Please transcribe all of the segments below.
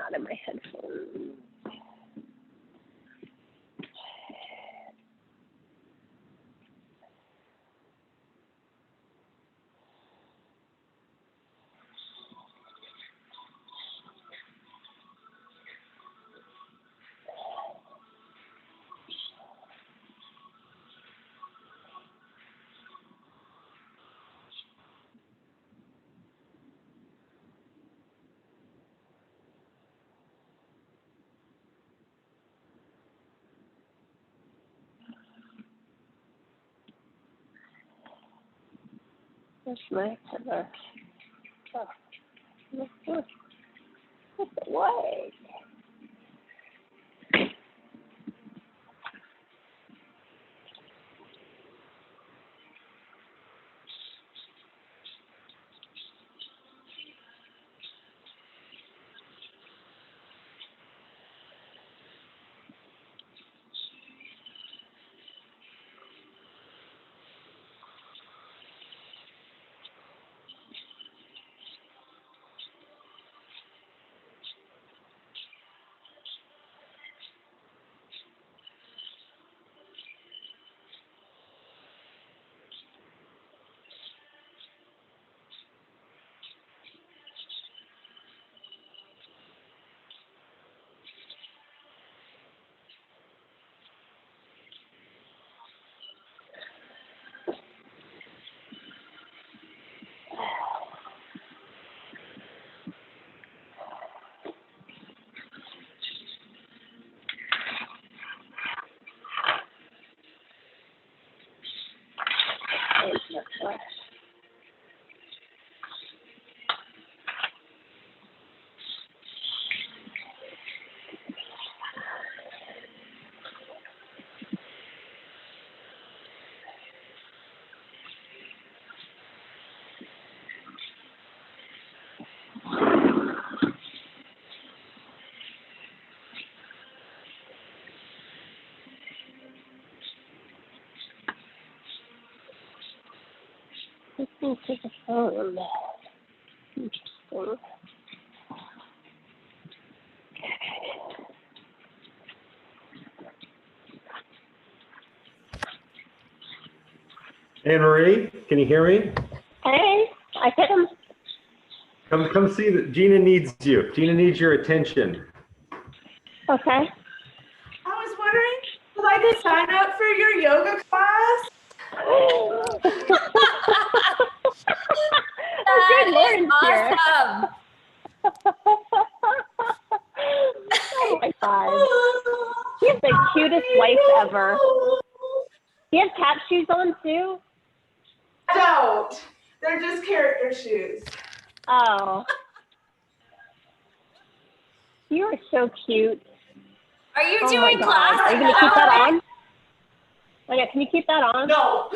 not in my headphones. What's my cover? Oh, what's it like? Listening to the phone. Interesting. Anne Marie, can you hear me? Hey, I hit him. Come see that Gina needs you. Gina needs your attention. Okay. I was wondering if I could sign up for your yoga class. That is awesome. Oh my God. He has the cutest wife ever. Do you have tap shoes on too? I don't. They're just character shoes. Oh. You are so cute. Are you Oh doing my God. class? Are you going to keep that on? Oh yeah, can you keep that on? No.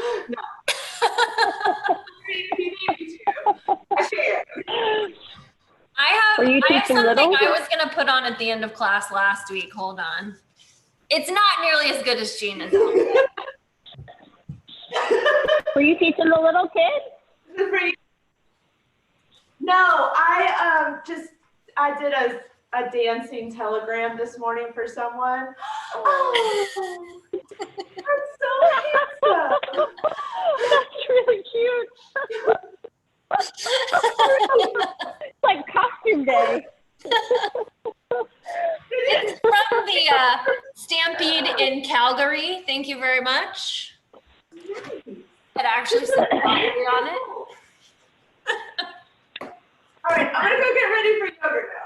If you need me to, I can. Were you I have teaching something little? I was going to put on at the end of class last week. Hold on. It's not nearly as good as Gina's. Were you teaching the little kid? No, I did a dancing telegram this morning for someone. Oh, that's so handsome. That's really cute. It's like costume day. It's from the Stampede in Calgary. Thank you very much. It actually says Calgary on it. All right, I'm gonna go get ready for yoga now.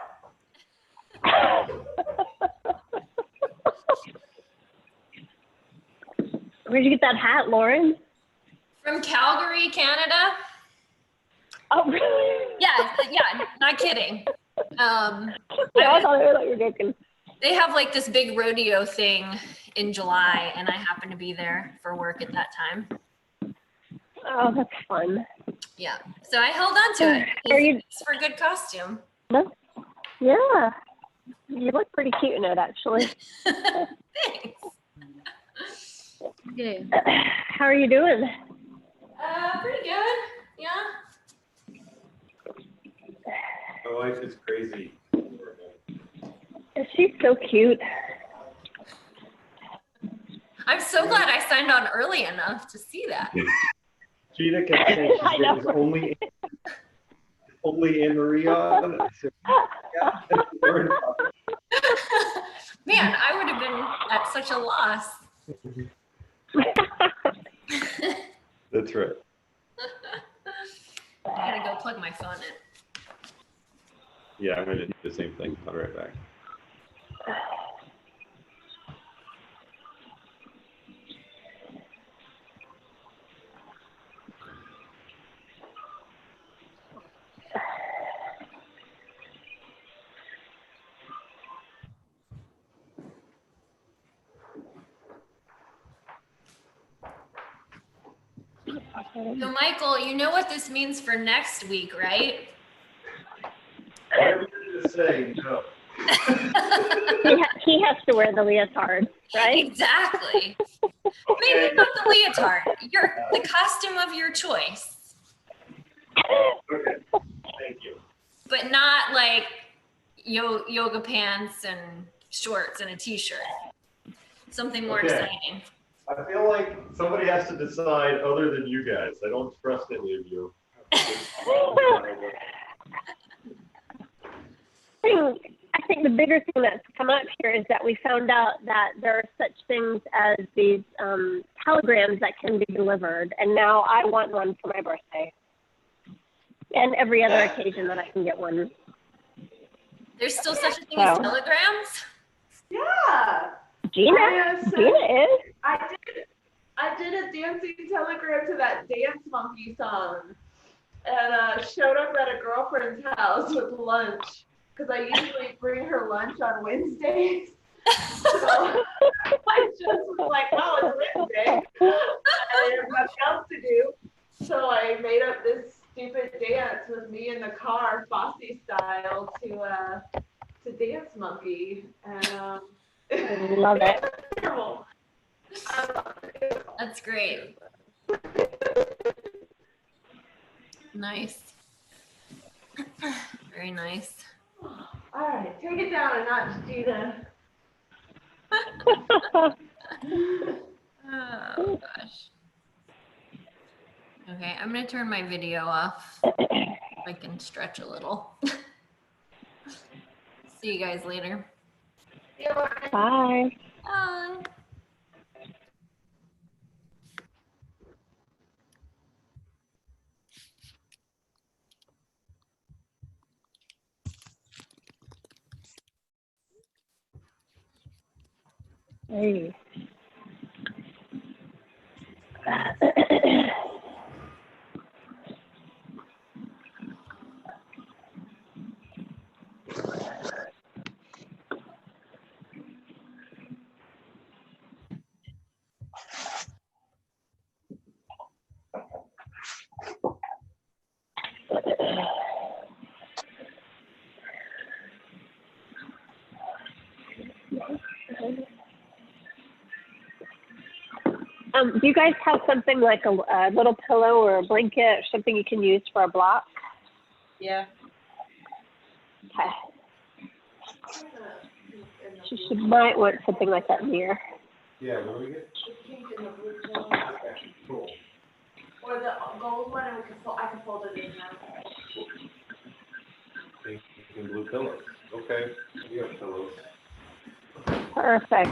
Where'd you get that hat, Lauren? From Calgary, Canada. Oh, really? Yeah, not kidding. I thought you were joking. They have like this big rodeo thing in July, and I happen to be there for work at that time. Oh, that's fun. Yeah, so I held on to it. It's for good costume. Yeah, you look pretty cute in it, actually. Thanks. Yeah. How are you doing? Pretty good. Yeah. My wife is crazy. she's so cute. I'm so glad I signed on early enough to see that. Gina kept saying I know. she's only Anne Marie on. I said, yeah. Man, I would have been at such a loss. That's right. I gotta go plug my phone in. Yeah, I'm gonna do the same thing. I'll be right back. So Michael, you know what this means for next week, right? Whatever you to say, no. He has to wear the leotard, right? Exactly. Maybe not the leotard. The costume of your choice. Okay, thank you. But not like yoga pants and shorts and a t-shirt. Something more Okay. exciting. I feel like somebody has to decide other than you guys. I don't trust any of you. I think the bigger thing that's come up here is that we found out that there are such things as these telegrams that can be delivered, and now I want one for my birthday and every other occasion that I can get one. There's still such a thing as telegrams? Yeah. Gina is. I did a dancing telegram to that Dance Monkey song, and showed up at a girlfriend's house with lunch because I usually bring her lunch on Wednesdays. So I just was like, well, it's Wednesday. I have nothing else to do. So I made up this stupid dance with me in the car, Fosse style, to Dance Monkey. And I love it. terrible. That's great. Nice. Very nice. All right, take it down a notch, Gina. Oh gosh. Okay, I'm gonna turn my video off. I can stretch a little. See you guys later. Bye. Bye. Hey. Do you guys have something like a little pillow or a blanket or something you can use for a block? Yeah. Okay. She might want something like that near. Yeah, what do we get? The pink and the blue pillow. Okay, cool. Or the gold one, and I can fold it in now. Pink and blue pillows. Okay, we have pillows. Perfect.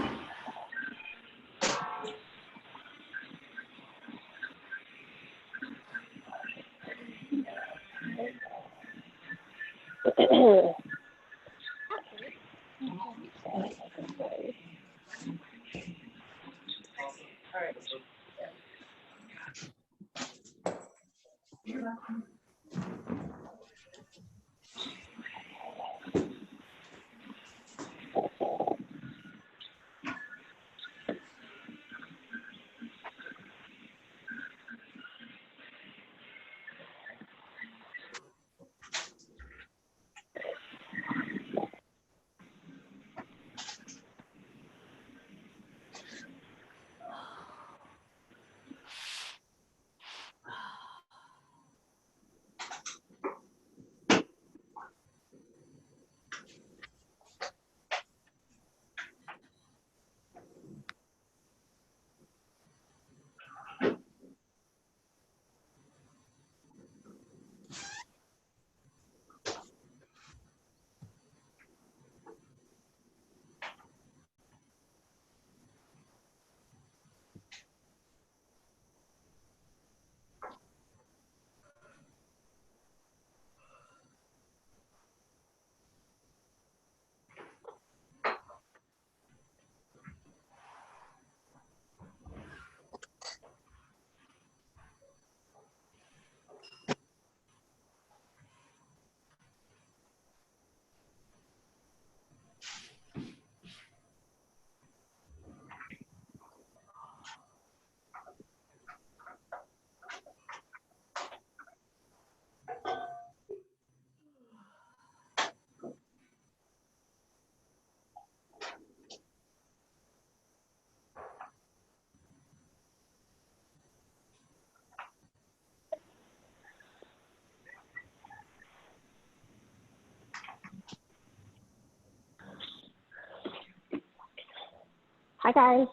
Hi, guys.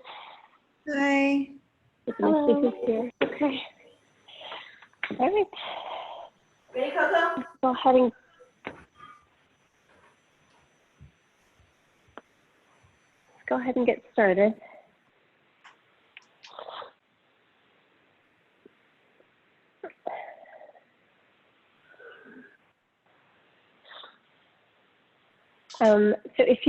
Hi. Hello. Here. Okay. All right. Ready, Coco? Let's go ahead and get started. So if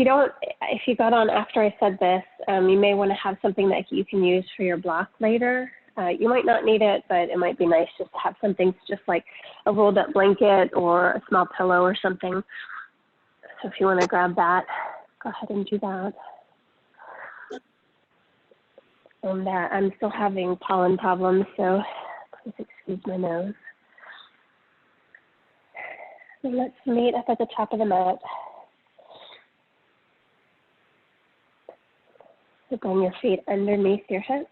you got on after I said this, you may want to have something that you can use for your block later. You might not need it, but it might be nice just to have something just like a rolled up blanket or a small pillow or something. So if you want to grab that, go ahead and do that. And I'm still having pollen problems, so please excuse my nose. So let's meet up at the top of the mat. So bring your feet underneath your hips.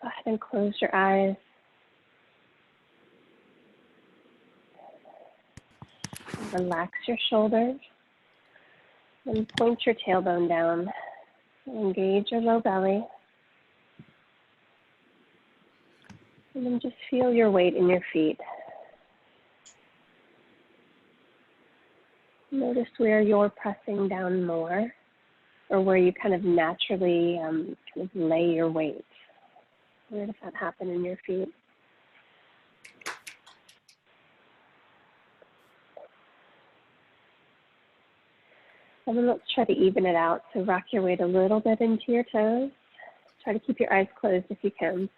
Go ahead and close your eyes. Relax your shoulders. And point your tailbone down. Engage your low belly. And then just feel your weight in your feet. Notice where you're pressing down more, or where you kind of naturally kind of lay your weight. Where does that happen in your feet? And then let's try to even it out. So rock your weight a little bit into your toes. Try to keep your eyes closed if you can.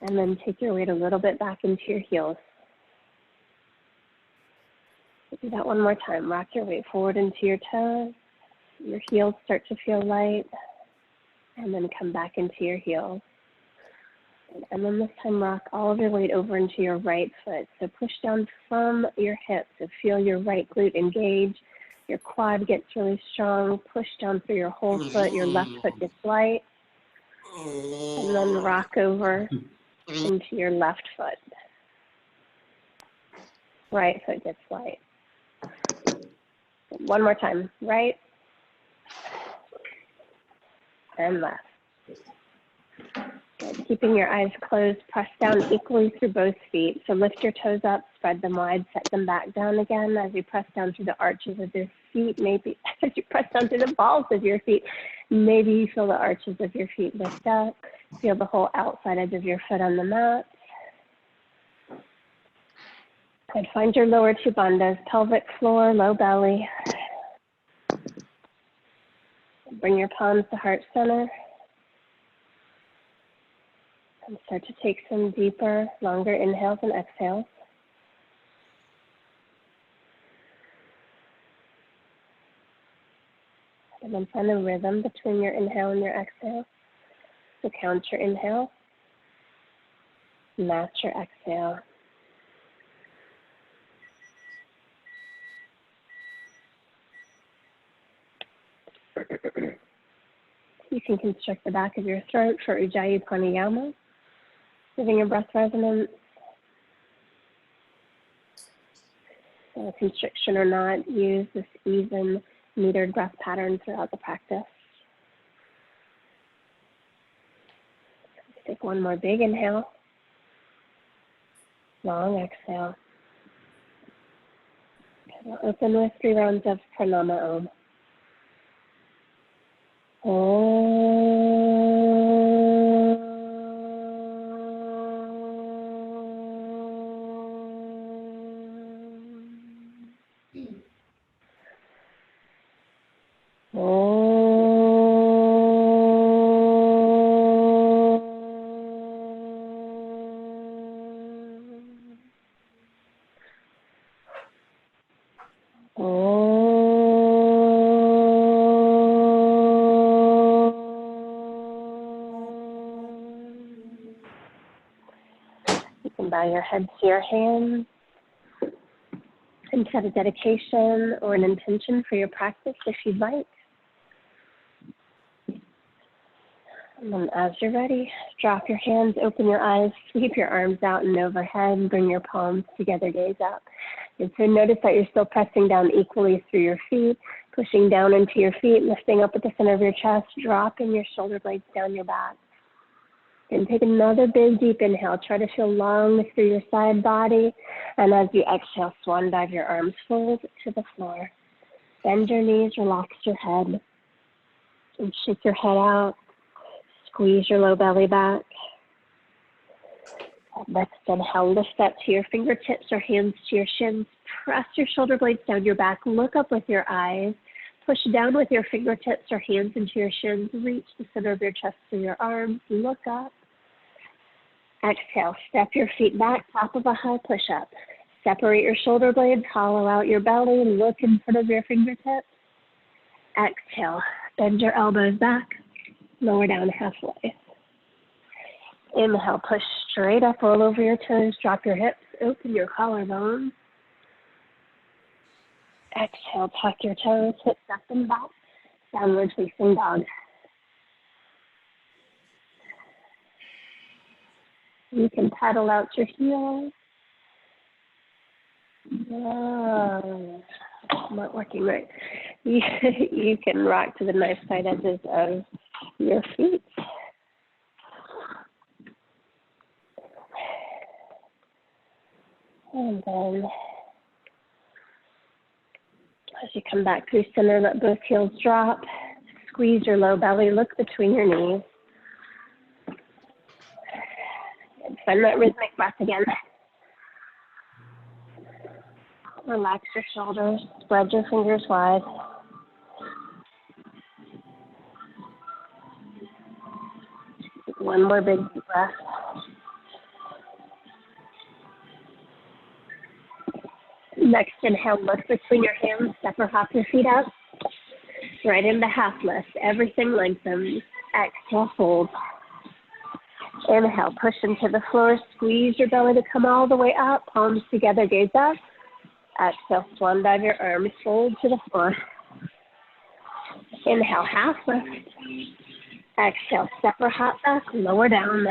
And then take your weight a little bit back into your heels. Do that one more time. Rock your weight forward into your toes. Your heels start to feel light. And then come back into your heels. And then this time rock all of your weight over into your right foot. So push down from your hips. So feel your right glute engage. Your quad gets really strong. Push down through your whole foot. Your left foot gets light. And then rock over into your left foot. Right foot gets light. One more time. Right and left. Good. Keeping your eyes closed, press down equally through both feet. So lift your toes up, spread them wide, set them back down again as you press down through the arches of your feet. Maybe as you press down through the balls of your feet, maybe you feel the arches of your feet lift up. Feel the whole outside edge of your foot on the mat. And find your lower two bandhas, pelvic floor, low belly. Bring your palms to heart center. And start to take some deeper, longer inhales and exhales. And then find a rhythm between your inhale and your exhale. So count your inhale, match your exhale. You can constrict the back of your throat for Ujjayi Pranayama, giving your breath resonance. Constriction or not, use this even, metered breath pattern throughout the practice. Take one more big inhale, long exhale. We'll open with 3 rounds of Pranama Om. You can bow your head to your hands and set a dedication or an intention for your practice if you'd like. And then as you're ready, drop your hands, open your eyes, sweep your arms out and overhead, bring your palms together, gaze up. And so notice that you're still pressing down equally through your feet. Pushing down into your feet, lifting up at the center of your chest, dropping your shoulder blades down your back. And take another big deep inhale. Try to feel long through your side body. And as you exhale, swan dive your arms forward to the floor. Bend your knees, relax your head. And shake your head out. Squeeze your low belly back. Next inhale, lift up to your fingertips or hands to your shins. Press your shoulder blades down your back. Look up with your eyes. Push down with your fingertips or hands into your shins. Reach the center of your chest through your arms. Look up. Exhale, step your feet back, top of a high push-up. Separate your shoulder blades, hollow out your belly, and look in front of your fingertips. Exhale, bend your elbows back, lower down halfway. Inhale, push straight up, roll over your toes, drop your hips, open your collarbone. Exhale, tuck your toes, hips up and back, downward facing dog. You can paddle out your heels. Oh, not working right. You can rock to the knife side edges of your feet. And then as you come back through center, let both heels drop. Squeeze your low belly, look between your knees. And find that rhythmic breath again. Relax your shoulders, spread your fingers wide. One more big deep breath. Next inhale, look between your hands, step or hop your feet up. Right into half lift, everything lengthens. Exhale, fold. Inhale, push into the floor, squeeze your belly to come all the way up, palms together, gaze up. Exhale, swan dive your arms, fold to the floor. Inhale, half lift. Exhale, step or hop back, lower down.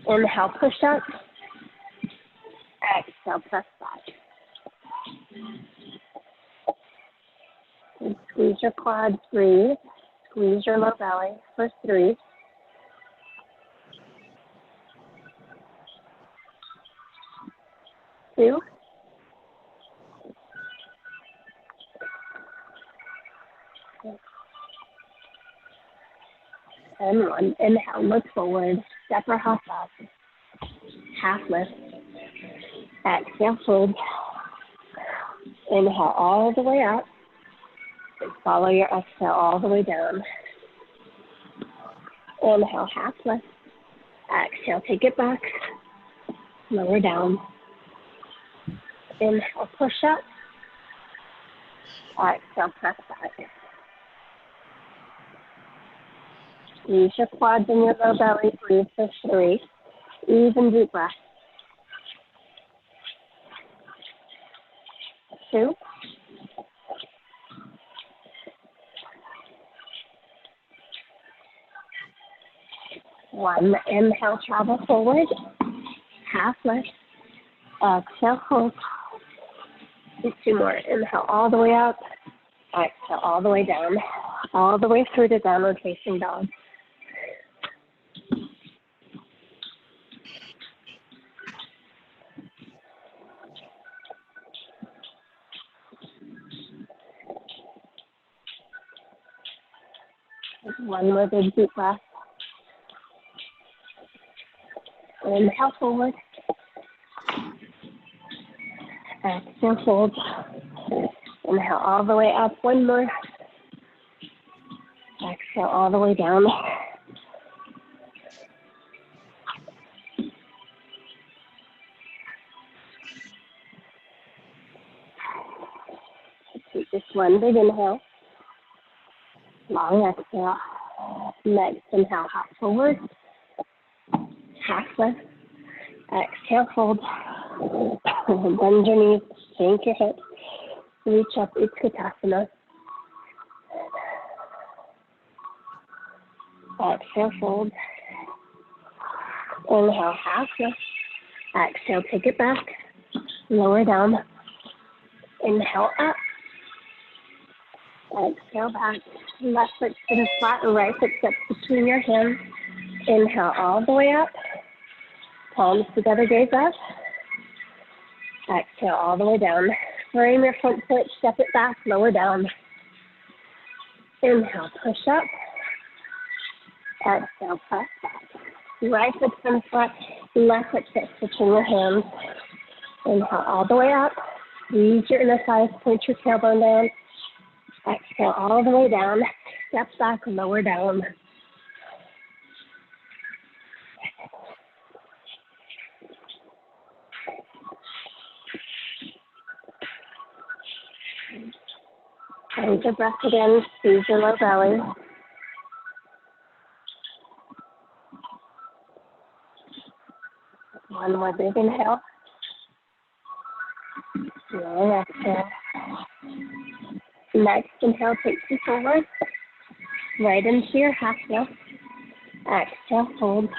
Inhale, push up. Exhale, press back. And squeeze your quads, breathe. Squeeze your low belly for 3. 2. And 1. Inhale, look forward, step or hop up. Half lift. Exhale, fold. Inhale all the way up. And follow your exhale all the way down. Inhale, half lift. Exhale, take it back. Lower down. Inhale, push up. Exhale, press back. Squeeze your quads and your low belly. Breathe for 3. Even deep breath. 2. 1. Inhale, travel forward. Half lift. Exhale, hold. 2 more. Inhale all the way up. Exhale all the way down. All the way through to downward facing dog. One more big deep breath. Inhale forward. Exhale, fold. Inhale all the way up. 1 more. Exhale all the way down. Take this one big inhale. Long exhale. Next inhale, hop forward. Half lift. Exhale, fold. Bend your knees, sink your hips. Reach up, Utkatasana. Exhale, fold. Inhale, half lift. Exhale, take it back. Lower down. Inhale, up. Exhale back. Left foot to flat, right foot steps between your hands. Inhale all the way up. Palms together, gaze up. Exhale all the way down. Frame your front foot, step it back, lower down. Inhale, push up. Exhale, press back. Right foot comes flat, left foot steps between your hands. Inhale all the way up. Squeeze your inner thighs, point your tailbone down. Exhale all the way down. Step back, lower down. Hold your breath again, squeeze your low belly. One more big inhale. Long exhale. Next inhale takes you forward. Right into your half lift. Exhale, hold.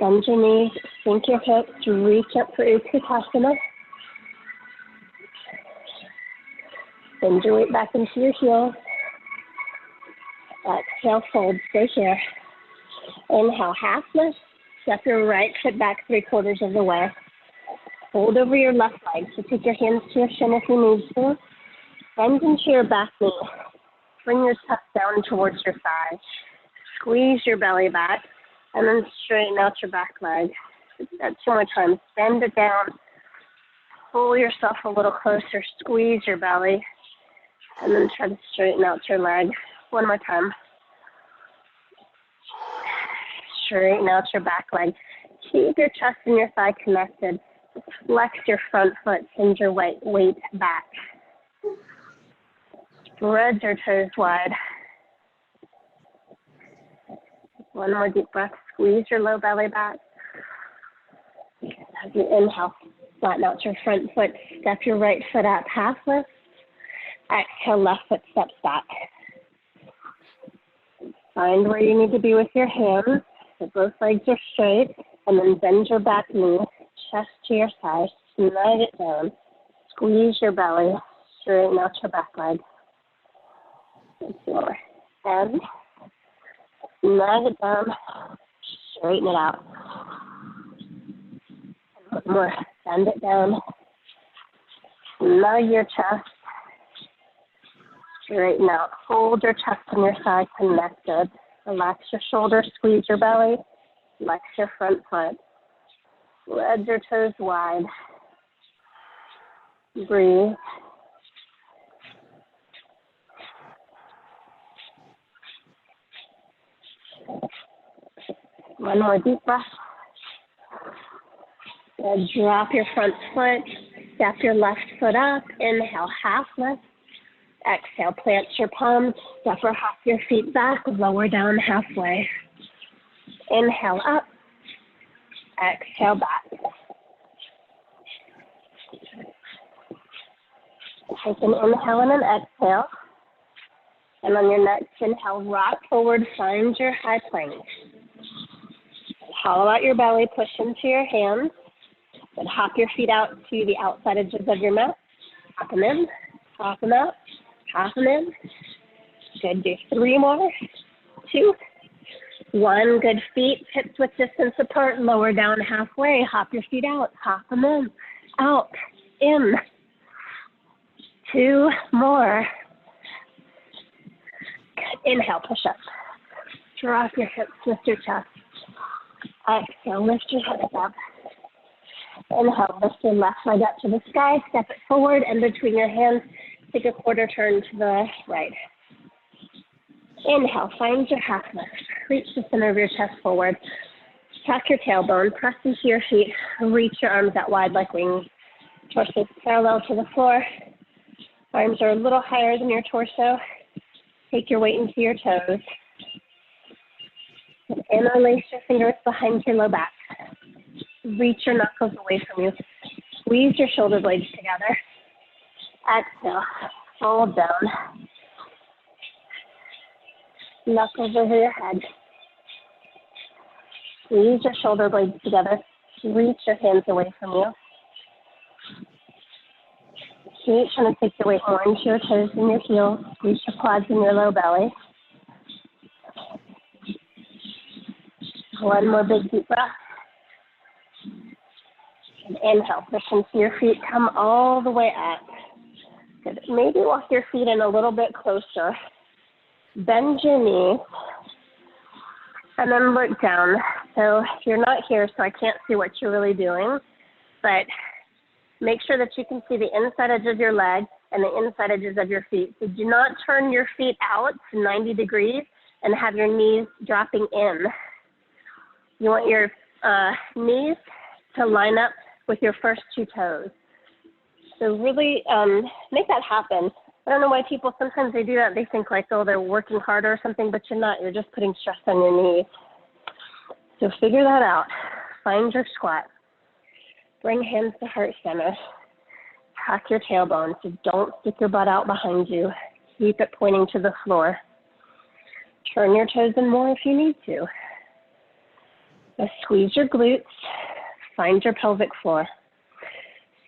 Bend your knees, sink your hips, reach up for Utkatasana. Bend your weight back into your heels. Exhale, fold, stay here. Inhale, half lift. Step your right foot back 3/4 of the way. Fold over your left leg. So take your hands to your shin if you need to. Bend into your back knee. Bring your chest down towards your thigh. Squeeze your belly back. And then straighten out your back leg. That's 2 more times. Bend it down. Pull yourself a little closer. Squeeze your belly. And then try to straighten out your leg. 1 more time. Straighten out your back leg. Keep your chest and your thigh connected. Flex your front foot. Send your weight back. Spread your toes wide. 1 more deep breath. Squeeze your low belly back. As you inhale, flatten out your front foot. Step your right foot up, half lift. Exhale, left foot steps back. Find where you need to be with your hands. So both legs are straight. And then bend your back knee, chest to your side. Snug it down. Squeeze your belly. Straighten out your back leg. And more. Bend. Snug it down. Straighten it out. And 1 more. Bend it down. Snug your chest. Straighten out. Hold your chest and your thigh connected. Relax your shoulders. Squeeze your belly. Flex your front foot. Spread your toes wide. Breathe. One more deep breath. And drop your front foot. Step your left foot up. Inhale, half lift. Exhale, plant your palms. Step or hop your feet back. Lower down halfway. Inhale up. Exhale back. Take an inhale and an exhale. And on your next inhale, rock forward, find your high plank. Hollow out your belly, push into your hands. Then hop your feet out to the outside edges of your mat. Hop them in, hop them out, hop them in. Good, do 3 more. 2, 1. Good, feet, hips width distance apart, lower down halfway. Hop your feet out, hop them in, out, in. 2 more. Good, inhale, push up. Drop your hips, lift your chest. Exhale, lift your head up. Inhale, lift your left leg up to the sky, step it forward, and between your hands, take a quarter turn to the right. Inhale, find your half lift. Reach the center of your chest forward. Tuck your tailbone, press into your feet, reach your arms out wide like wings. Torso parallel to the floor. Arms are a little higher than your torso. Take your weight into your toes. Interlace your fingers behind your low back. Reach your knuckles away from you. Squeeze your shoulder blades together. Exhale, fold down. Knuckles over your head. Squeeze your shoulder blades together. Reach your hands away from you. Keep trying to take your weight more into your toes and your heels. Squeeze your quads and your low belly. One more big deep breath. And inhale, push into your feet, come all the way up. Good. Maybe walk your feet in a little bit closer. Bend your knees. And then look down. So you're not here, so I can't see what you're really doing. But make sure that you can see the inside edge of your leg and the inside edges of your feet. So do not turn your feet out to 90 degrees and have your knees dropping in. You want your knees to line up with your first two toes. So really make that happen. I don't know why people, sometimes they do that. They think like, oh, they're working harder or something, but you're not. You're just putting stress on your knees. So figure that out. Find your squat. Bring hands to heart center. Tuck your tailbone. So don't stick your butt out behind you. Keep it pointing to the floor. Turn your toes in more if you need to. Now squeeze your glutes. Find your pelvic floor.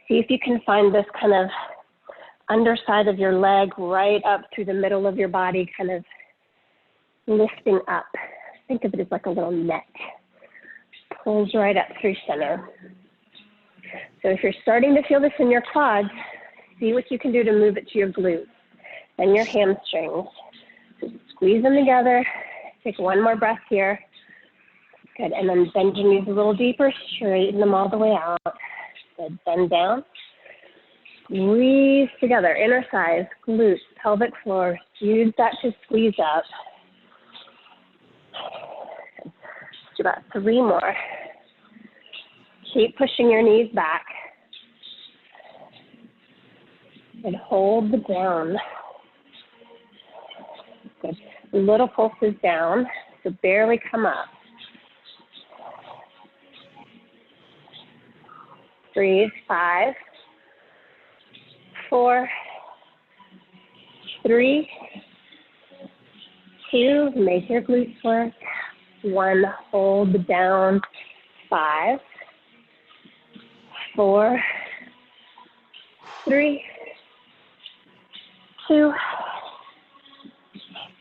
See if you can find this kind of underside of your leg right up through the middle of your body, kind of lifting up. Think of it as like a little net. Pulls right up through center. So if you're starting to feel this in your quads, see what you can do to move it to your glutes and your hamstrings. So squeeze them together. Take one more breath here. Good, and then bend your knees a little deeper, straighten them all the way out. Good, bend down. Squeeze together, inner thighs, glutes, pelvic floor. Use that to squeeze up. Do about 3 more. Keep pushing your knees back. And hold down. Good. Little pulses down, so barely come up. Breathe. 5, 4, 3, 2, make your glutes work. 1, hold down. 5, 4, 3, 2,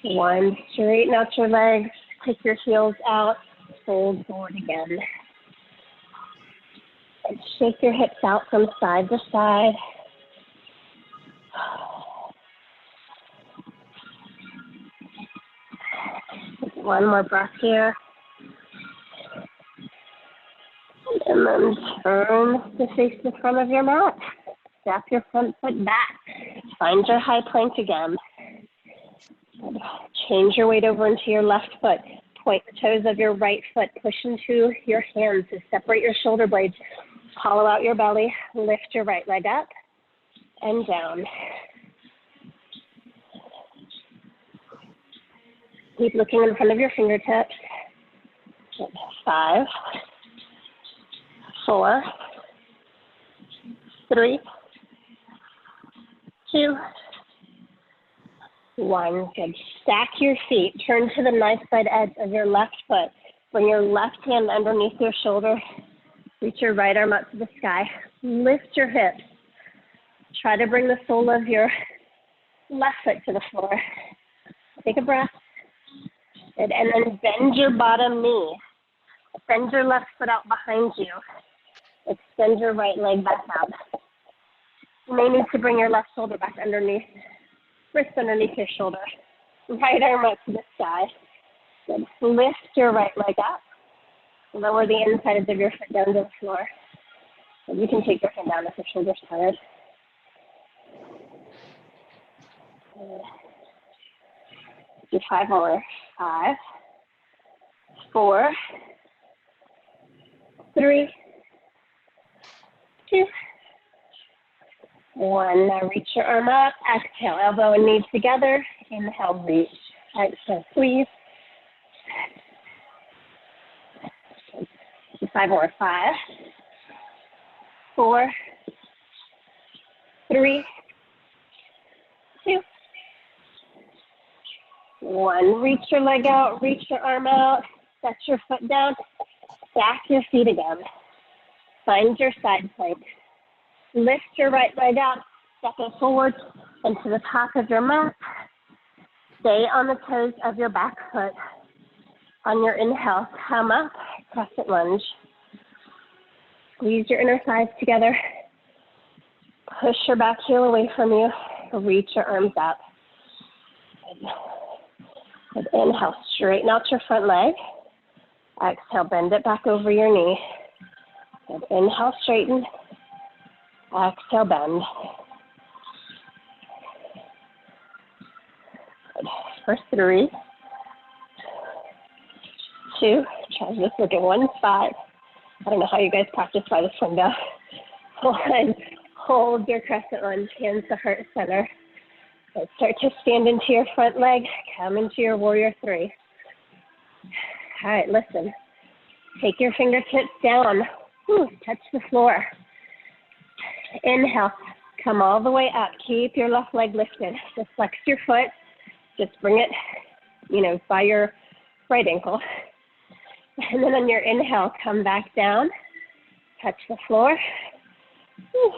1. Straighten out your legs, kick your heels out, fold forward again. And shake your hips out from side to side. One more breath here. And then turn to face the front of your mat. Step your front foot back. Find your high plank again. Change your weight over into your left foot. Point the toes of your right foot. Push into your hands to separate your shoulder blades. Hollow out your belly. Lift your right leg up and down. Keep looking in front of your fingertips. 5, 4, 3, 2, 1. Good. Stack your feet. Turn to the knife side edge of your left foot. Bring your left hand underneath your shoulder. Reach your right arm up to the sky. Lift your hips. Try to bring the sole of your left foot to the floor. Take a breath. And then bend your bottom knee. Bend your left foot out behind you. Extend your right leg back out. You may need to bring your left shoulder back underneath, wrist underneath your shoulder. Right arm up to the sky. Good. Lift your right leg up. Lower the insides of your foot down to the floor. And you can take your hand down if your shoulder's tired. Do 5 more. 5, 4, 3, 2, 1. Now reach your arm up. Exhale, elbow and knees together. Inhale, reach. Exhale, squeeze. 5 more. 5, 4, 3, 2, 1. Reach your leg out, reach your arm out, set your foot down, stack your feet again. Find your side plank. Lift your right leg up, Step it forward into the top of your mat. Stay on the toes of your back foot. On your inhale, come up, crescent lunge. Squeeze your inner thighs together. Push your back heel away from you. Reach your arms up. Good. Inhale, straighten out your front leg. Exhale, bend it back over your knee. Good. Inhale, straighten. Exhale, bend. Good. For 3, 2, try to just look at one spot. I don't know how you guys practice by this window. 1, hold your crescent lunge, hands to heart center. Let's start to stand into your front leg, come into your warrior 3. All right, listen. Take your fingertips down. Whew, touch the floor. Inhale, come all the way up. Keep your left leg lifted. Just flex your foot. Just bring it, by your right ankle. And then on your inhale, come back down. Touch the floor. Whew.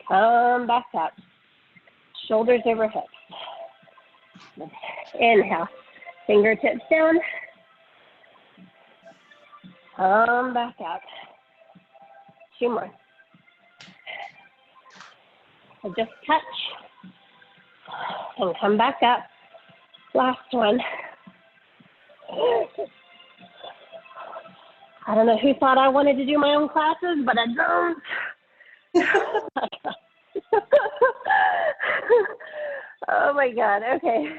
Come back up. Shoulders over hips. Inhale, fingertips down. Come back up. 2 more. So just touch and come back up. Last one. I don't know who thought I wanted to do my own classes, but I don't. Oh my God. Okay.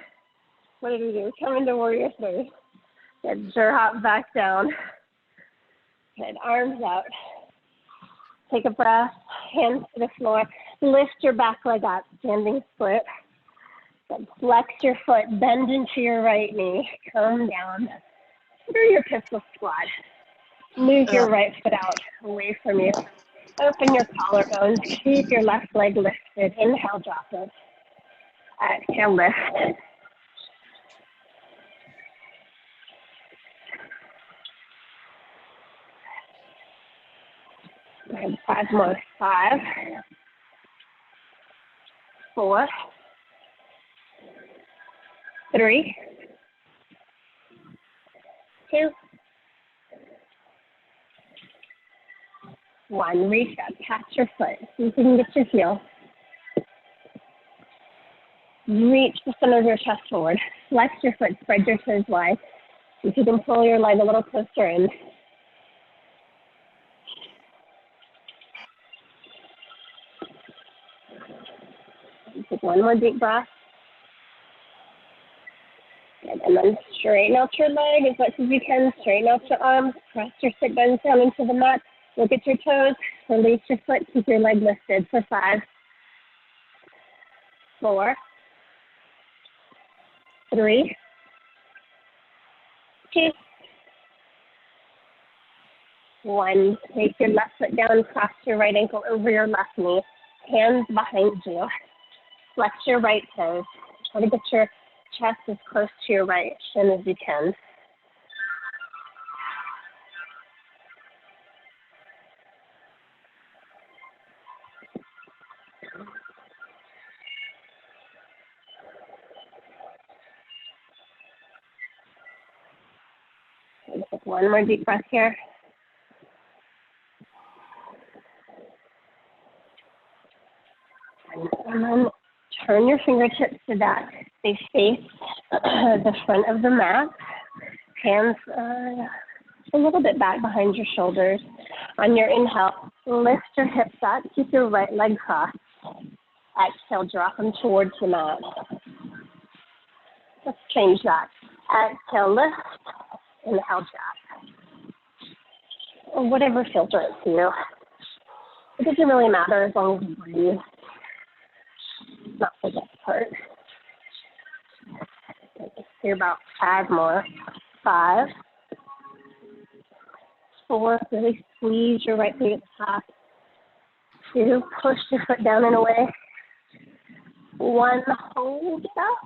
What did we do? Come into warrior 3. Good. Drop back down. Good. Arms out. Take a breath. Hands to the floor. Lift your back leg up. Standing split. Good. Flex your foot. Bend into your right knee. Come down. Through your pistol squat. Move your right foot out away from you. Open your collarbones. Keep your left leg lifted. Inhale, drop it. Exhale, lift. And 5 more. 5, 4, 3, 2, 1. Reach up, catch your foot. See if you can get your heel. Reach the center of your chest forward. Flex your foot, spread your toes wide. See if you can pull your leg a little closer in. Take 1 more deep breath. Good. And then straighten out your leg as much as you can. Straighten out your arms. Press your sit bones down into the mat. Look at your toes. Release your foot. Keep your leg lifted for 5, 4, 3, 2, 1. Take your left foot down. Cross your right ankle over your left knee. Hands behind you. Flex your right toes. Try to get your chest as close to your right shin as you can. And take 1 more deep breath here. And then turn your fingertips so that they face the front of the mat. Hands a little bit back behind your shoulders. On your inhale, lift your hips up. Keep your right leg crossed. Exhale, drop them towards the mat. Let's change that. Exhale, lift. Inhale, drop. Or whatever feels right to you. It doesn't really matter as long as you breathe. Not for that part. Do about 5 more. 5, 4, really squeeze your right leg at the top. 2, push your foot down and away. 1, hold up.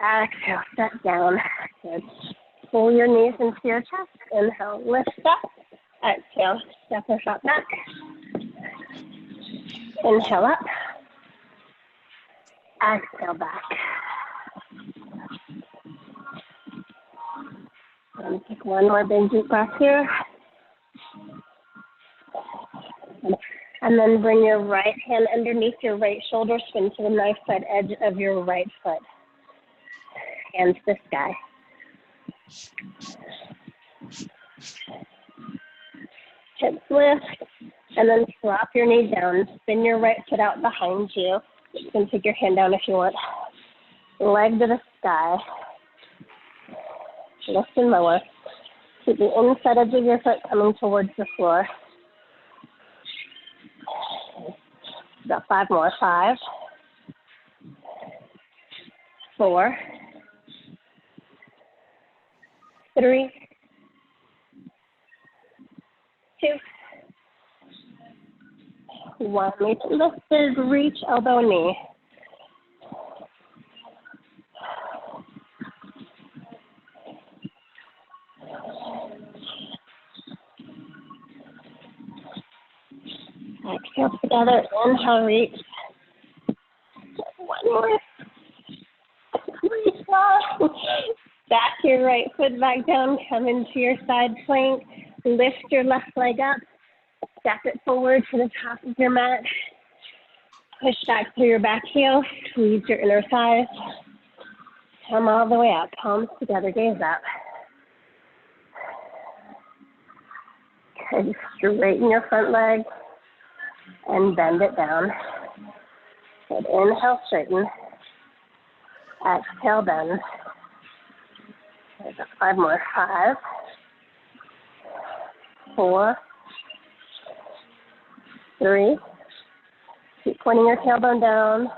Exhale, step down. Good. Pull your knees into your chest. Inhale, lift up. Exhale, step or shot back. Inhale up. Exhale back. And take one more big deep breath here. And then bring your right hand underneath your right shoulder, spin to the knife side edge of your right foot. Hands to the sky. Hips lift, and then flop your knee down. Spin your right foot out behind you. You can take your hand down if you want. Leg to the sky. Lift and lower. Keep the inside edge of your foot coming towards the floor. About 5 more. 5, 4, 3, 2, 1. Leave it lifted, reach elbow, knee. Exhale together, inhale, reach. One more. Reach off. Back your right foot back down, come into your side plank. Lift your left leg up. Step it forward to the top of your mat. Push back through your back heel. Squeeze your inner thighs. Come all the way up. Palms together, gaze up. Good. Straighten your front leg and bend it down. Good. Inhale, straighten. Exhale, bend. There's 5 more. 5, 4, 3. Keep pointing your tailbone down.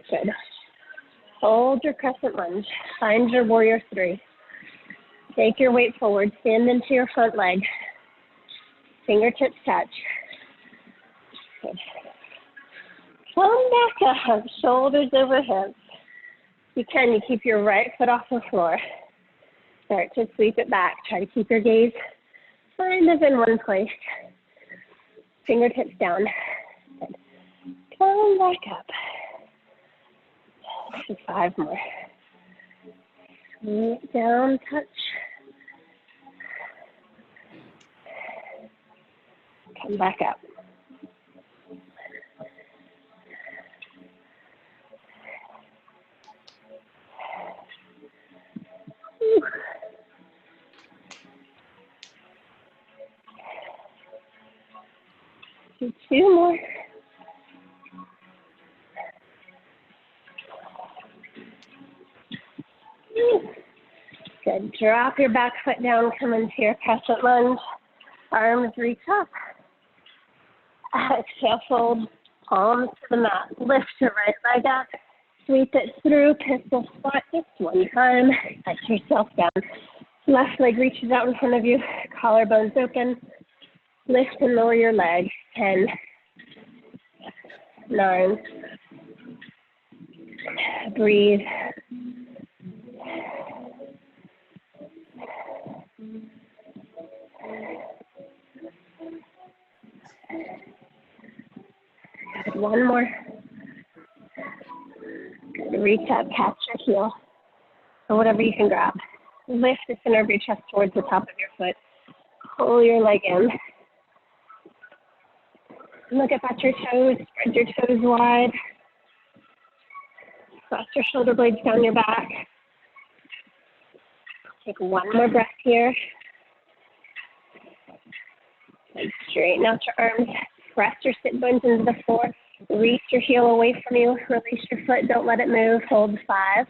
Good. Hold your crescent lunge. Find your warrior 3. Take your weight forward. Stand into your front leg. Fingertips touch. Good. Come back up. Shoulders over hips. You keep your right foot off the floor. Start to sweep it back. Try to keep your gaze kind of in one place. Fingertips down. Good. Come back up. 5 more. Sweep down, touch. Come back up. Whew. Do 2 more. Good. Drop your back foot down, come into your crescent lunge. Arms reach up. Exhale, fold palms to the mat. Lift your right leg up. Sweep it through. Pistol squat just one time. Let yourself down. Left leg reaches out in front of you. Collarbones open. Lift and lower your leg. 10, 9. Breathe. 1 more. Good. Reach up, catch your heel, or whatever you can grab. Lift the center of your chest towards the top of your foot. Pull your leg in. Look up at your toes. Spread your toes wide. Cross your shoulder blades down your back. Take 1 more breath here. And straighten out your arms. Press your sit bones into the floor. Reach your heel away from you. Release your foot. Don't let it move. Hold 5,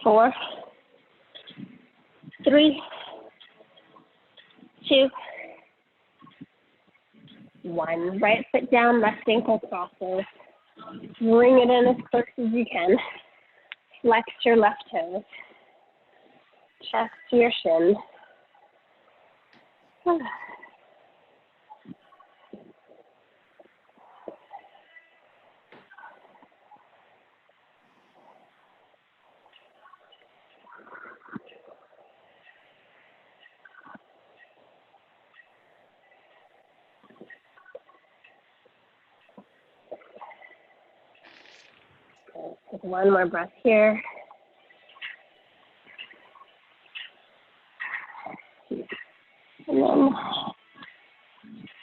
4, 3, 2, 1. Right foot down, left ankle crosses. Bring it in as close as you can. Flex your left toes. Chest to your shin. Take one more breath here. And then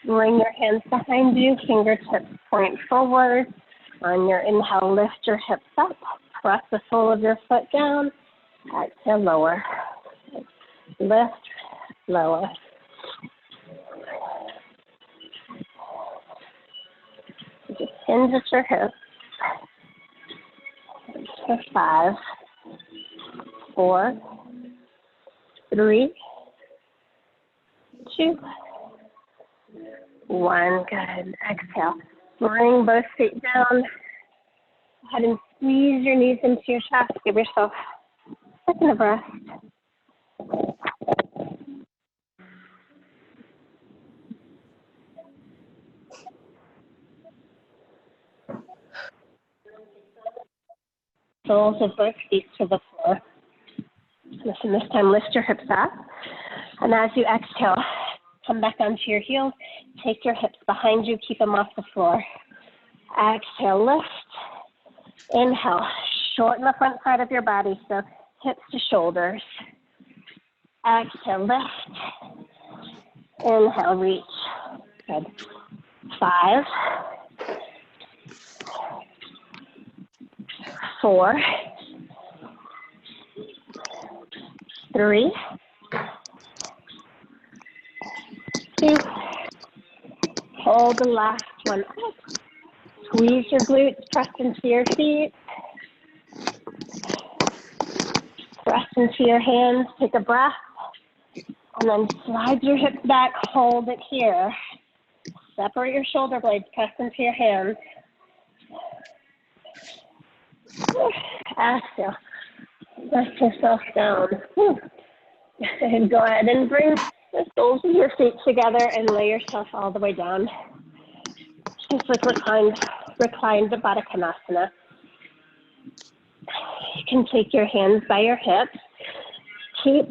bring your hands behind you, fingertips point forward. On your inhale, lift your hips up, press the sole of your foot down. Exhale, lower. Lift, lower. Just hinge at your hips. For 5, 4, 3, 2, 1. Good. Exhale. Bring both feet down. Go ahead and squeeze your knees into your chest. Give yourself a second of rest. Soles of both feet to the floor. Listen, this time lift your hips up. And as you exhale, come back onto your heels. Take your hips behind you. Keep them off the floor. Exhale, lift. Inhale, shorten the front side of your body, so hips to shoulders. Exhale, lift. Inhale, reach. Good. 5, 4, 3, 2. Hold the last one up. Squeeze your glutes, press into your feet. Press into your hands, take a breath. And then slide your hips back, hold it here. Separate your shoulder blades, press into your hands. Exhale. Let yourself down. And go ahead and bring the soles of your feet together and lay yourself all the way down. Just like reclined Baddha Konasana. You can take your hands by your hips. Keep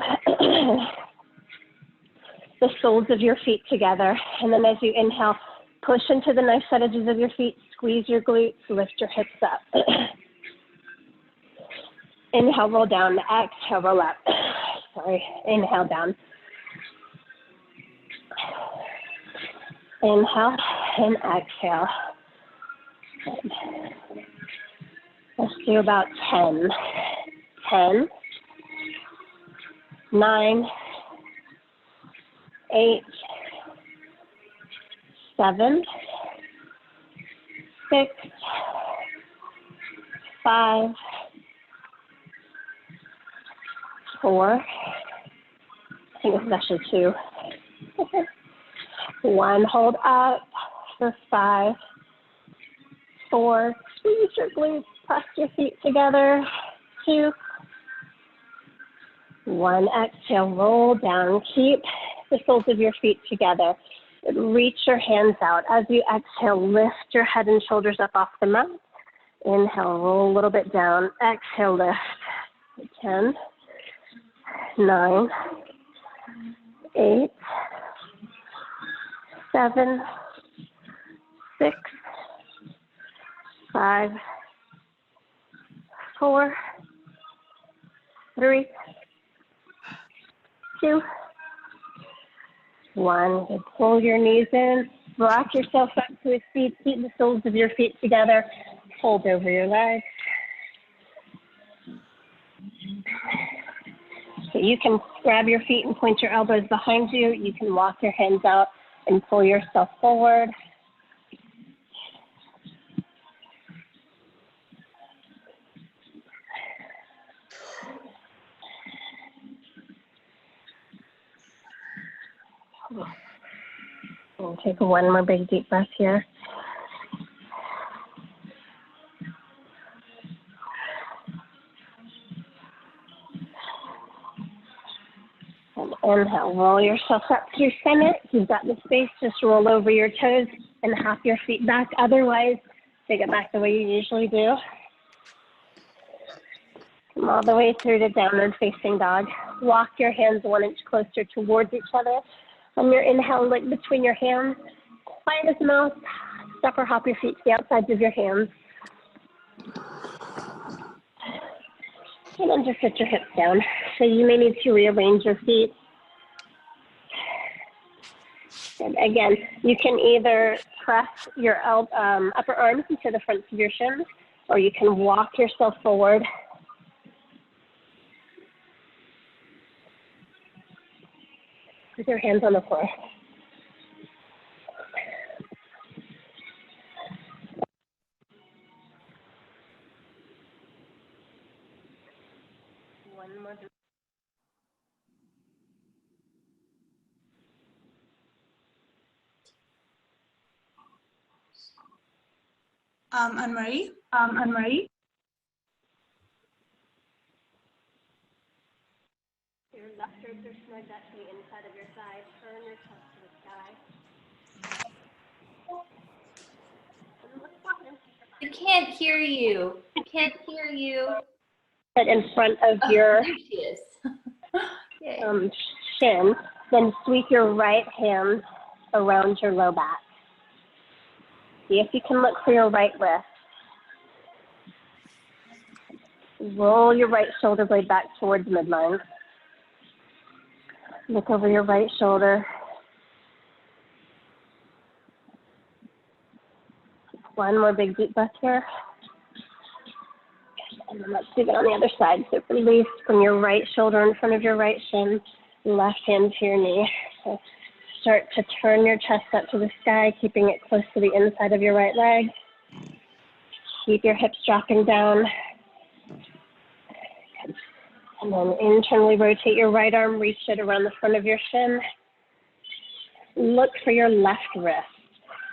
the soles of your feet together. And then as you inhale, push into the nice set edges of your feet. Squeeze your glutes. Lift your hips up. Inhale, roll down. Exhale, roll up. Sorry. Inhale, down. Inhale and exhale. Let's do about 10. 10, 9, 8, 7, 6, 5, 4, I think this is actually 2. 1, hold up for 5, 4, squeeze your glutes, press your feet together, 2, 1, exhale, roll down, keep the soles of your feet together, reach your hands out. As you exhale, lift your head and shoulders up off the mat. Inhale, roll a little bit down, exhale, lift, 10, 9, 8, 7, 6, 5, 4, 3, 2, 1. Good. Pull your knees in, rock yourself up to a seat, keep the soles of your feet together, fold over your legs. So you can grab your feet and point your elbows behind you. You can walk your hands out and pull yourself forward. We'll take one more big deep breath here. And inhale, roll yourself up to center. If you've got the space, just roll over your toes and hop your feet back. Otherwise, take it back the way you usually do. Come all the way through to downward facing dog. Walk your hands 1 inch closer towards each other. On your inhale, look between your hands. Quiet as a mouse. Step or hop your feet to the outsides of your hands. And then just sit your hips down. So you may need to rearrange your feet. And again, you can either press your upper arms into the fronts of your shins, or you can walk yourself forward. With your hands on the floor. One more. Anne-Marie? Anne-Marie? Your left ribs are snugged out to the inside of your thigh. Turn your chest to the sky. I can't hear you. I can't hear you. In front of your There she is. shin. Then sweep your right hand around your low back. See if you can look for your right wrist. Roll your right shoulder blade back towards midline. Look over your right shoulder. One more big deep breath here. And then let's do it on the other side. So release from your right shoulder in front of your right shin, left hand to your knee. So start to turn your chest up to the sky, keeping it close to the inside of your right leg. Keep your hips dropping down. And then internally rotate your right arm, reach it around the front of your shin. Look for your left wrist.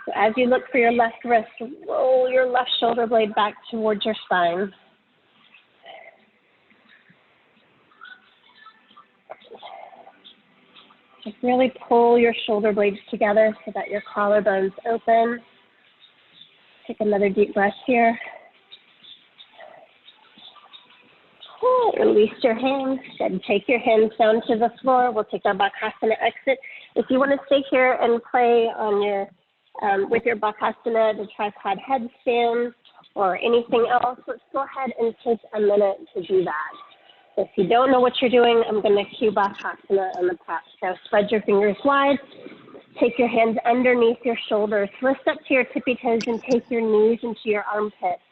So as you look for your left wrist, roll your left shoulder blade back towards your spine. Just really pull your shoulder blades together so that your collarbones open. Take another deep breath here. Release your hands, then take your hands down to the floor. We'll take our Bakasana exit. If you want to stay here and play on your, with your Bakasana, the tripod headstand, or anything else, let's go ahead and take a minute to do that. If you don't know what you're doing, I'm going to cue Bakasana on the prep. So spread your fingers wide. Take your hands underneath your shoulders. Lift up to your tippy toes and take your knees into your armpits.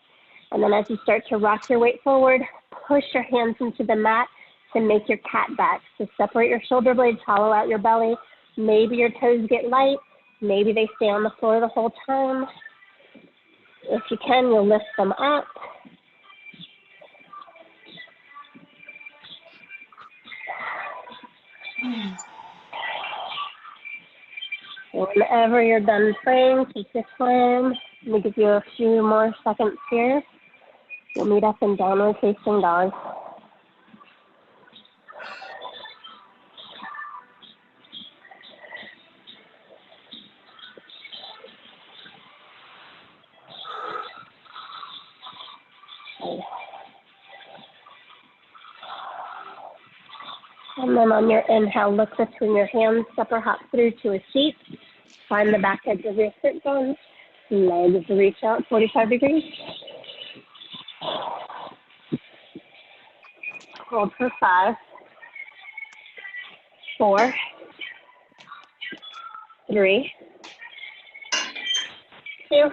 And then as you start to rock your weight forward, push your hands into the mat to make your cat back. So separate your shoulder blades, hollow out your belly. Maybe your toes get light. Maybe they stay on the floor the whole time. If you can, you'll lift them up. Whenever you're done playing, take your time. Let me give you a few more seconds here. We'll meet up in downward facing dog. And then on your inhale, look between your hands, step or hop through to a seat. Find the back edge of your sit bones. Legs reach out 45 degrees. Hold for 5, 4, 3, 2,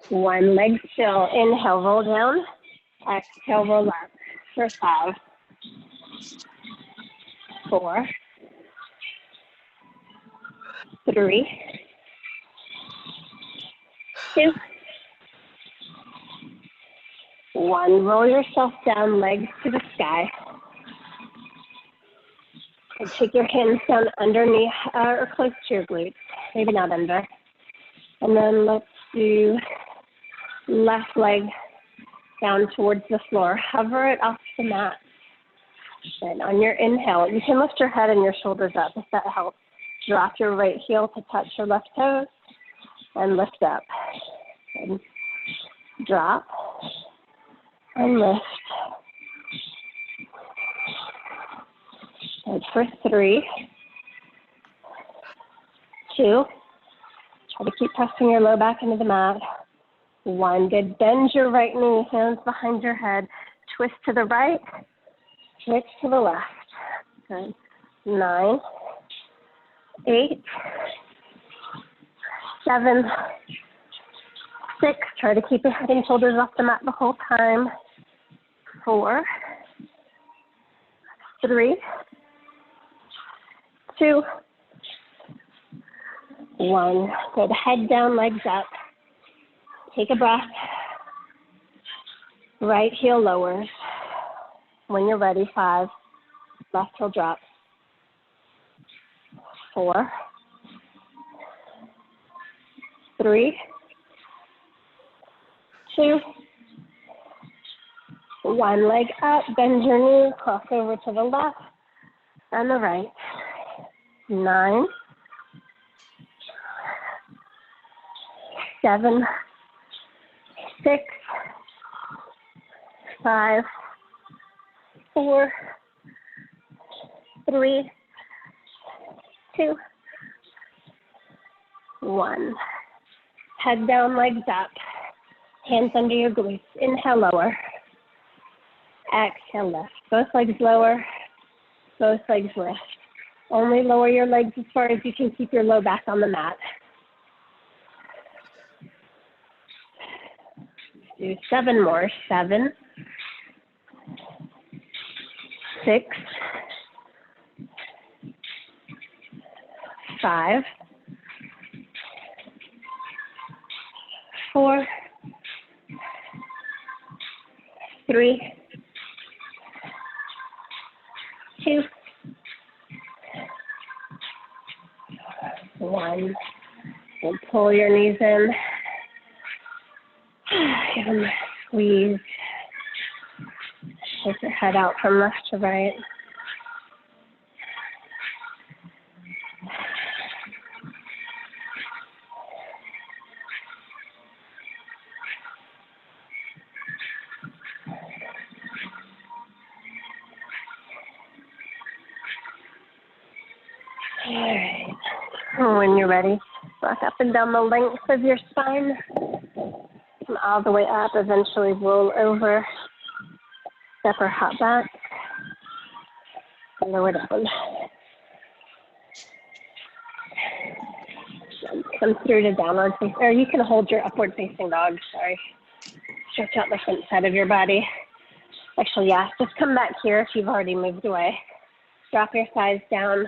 1. Leg still. Inhale, roll down. Exhale, roll up for 5, 4, 3, 2, 1. Roll yourself down, legs to the sky. And take your hands down underneath or close to your glutes, maybe not under. And then let's do left leg down towards the floor. Hover it off the mat. And on your inhale, you can lift your head and your shoulders up if that helps. Drop your right heel to touch your left toes and lift up. And drop and lift. And for 3, 2, try to keep pressing your low back into the mat. 1. Good. Bend your right knee, hands behind your head. Twist to the right, switch to the left. Good. 9, 8, 7, 6. Try to keep your head and shoulders off the mat the whole time. 4, 3, 2, 1. Good. Head down, legs up. Take a breath. Right heel lowers. When you're ready, 5. Left heel drops. 4, 3, 2, 1. Leg up, bend your knee, cross over to the left and the right. 9, 7, 6, 5, 4, 3, 2, 1. Head down, legs up. Hands under your glutes. Inhale, lower. Exhale, lift. Both legs lower. Both legs lift. Only lower your legs as far as you can keep your low back on the mat. Do 7 more. 7, 6, 5, 4, 3, 2, 1. And pull your knees in. Give them a squeeze. Shake your head out from left to right. All right. When you're ready, rock up and down the length of your spine. Come all the way up, eventually roll over. Step or hop back. And lower down. Come through to downward facing, or you can hold your upward facing dog, sorry. Stretch out the front side of your body. Actually, yeah, just come back here if you've already moved away. Drop your thighs down.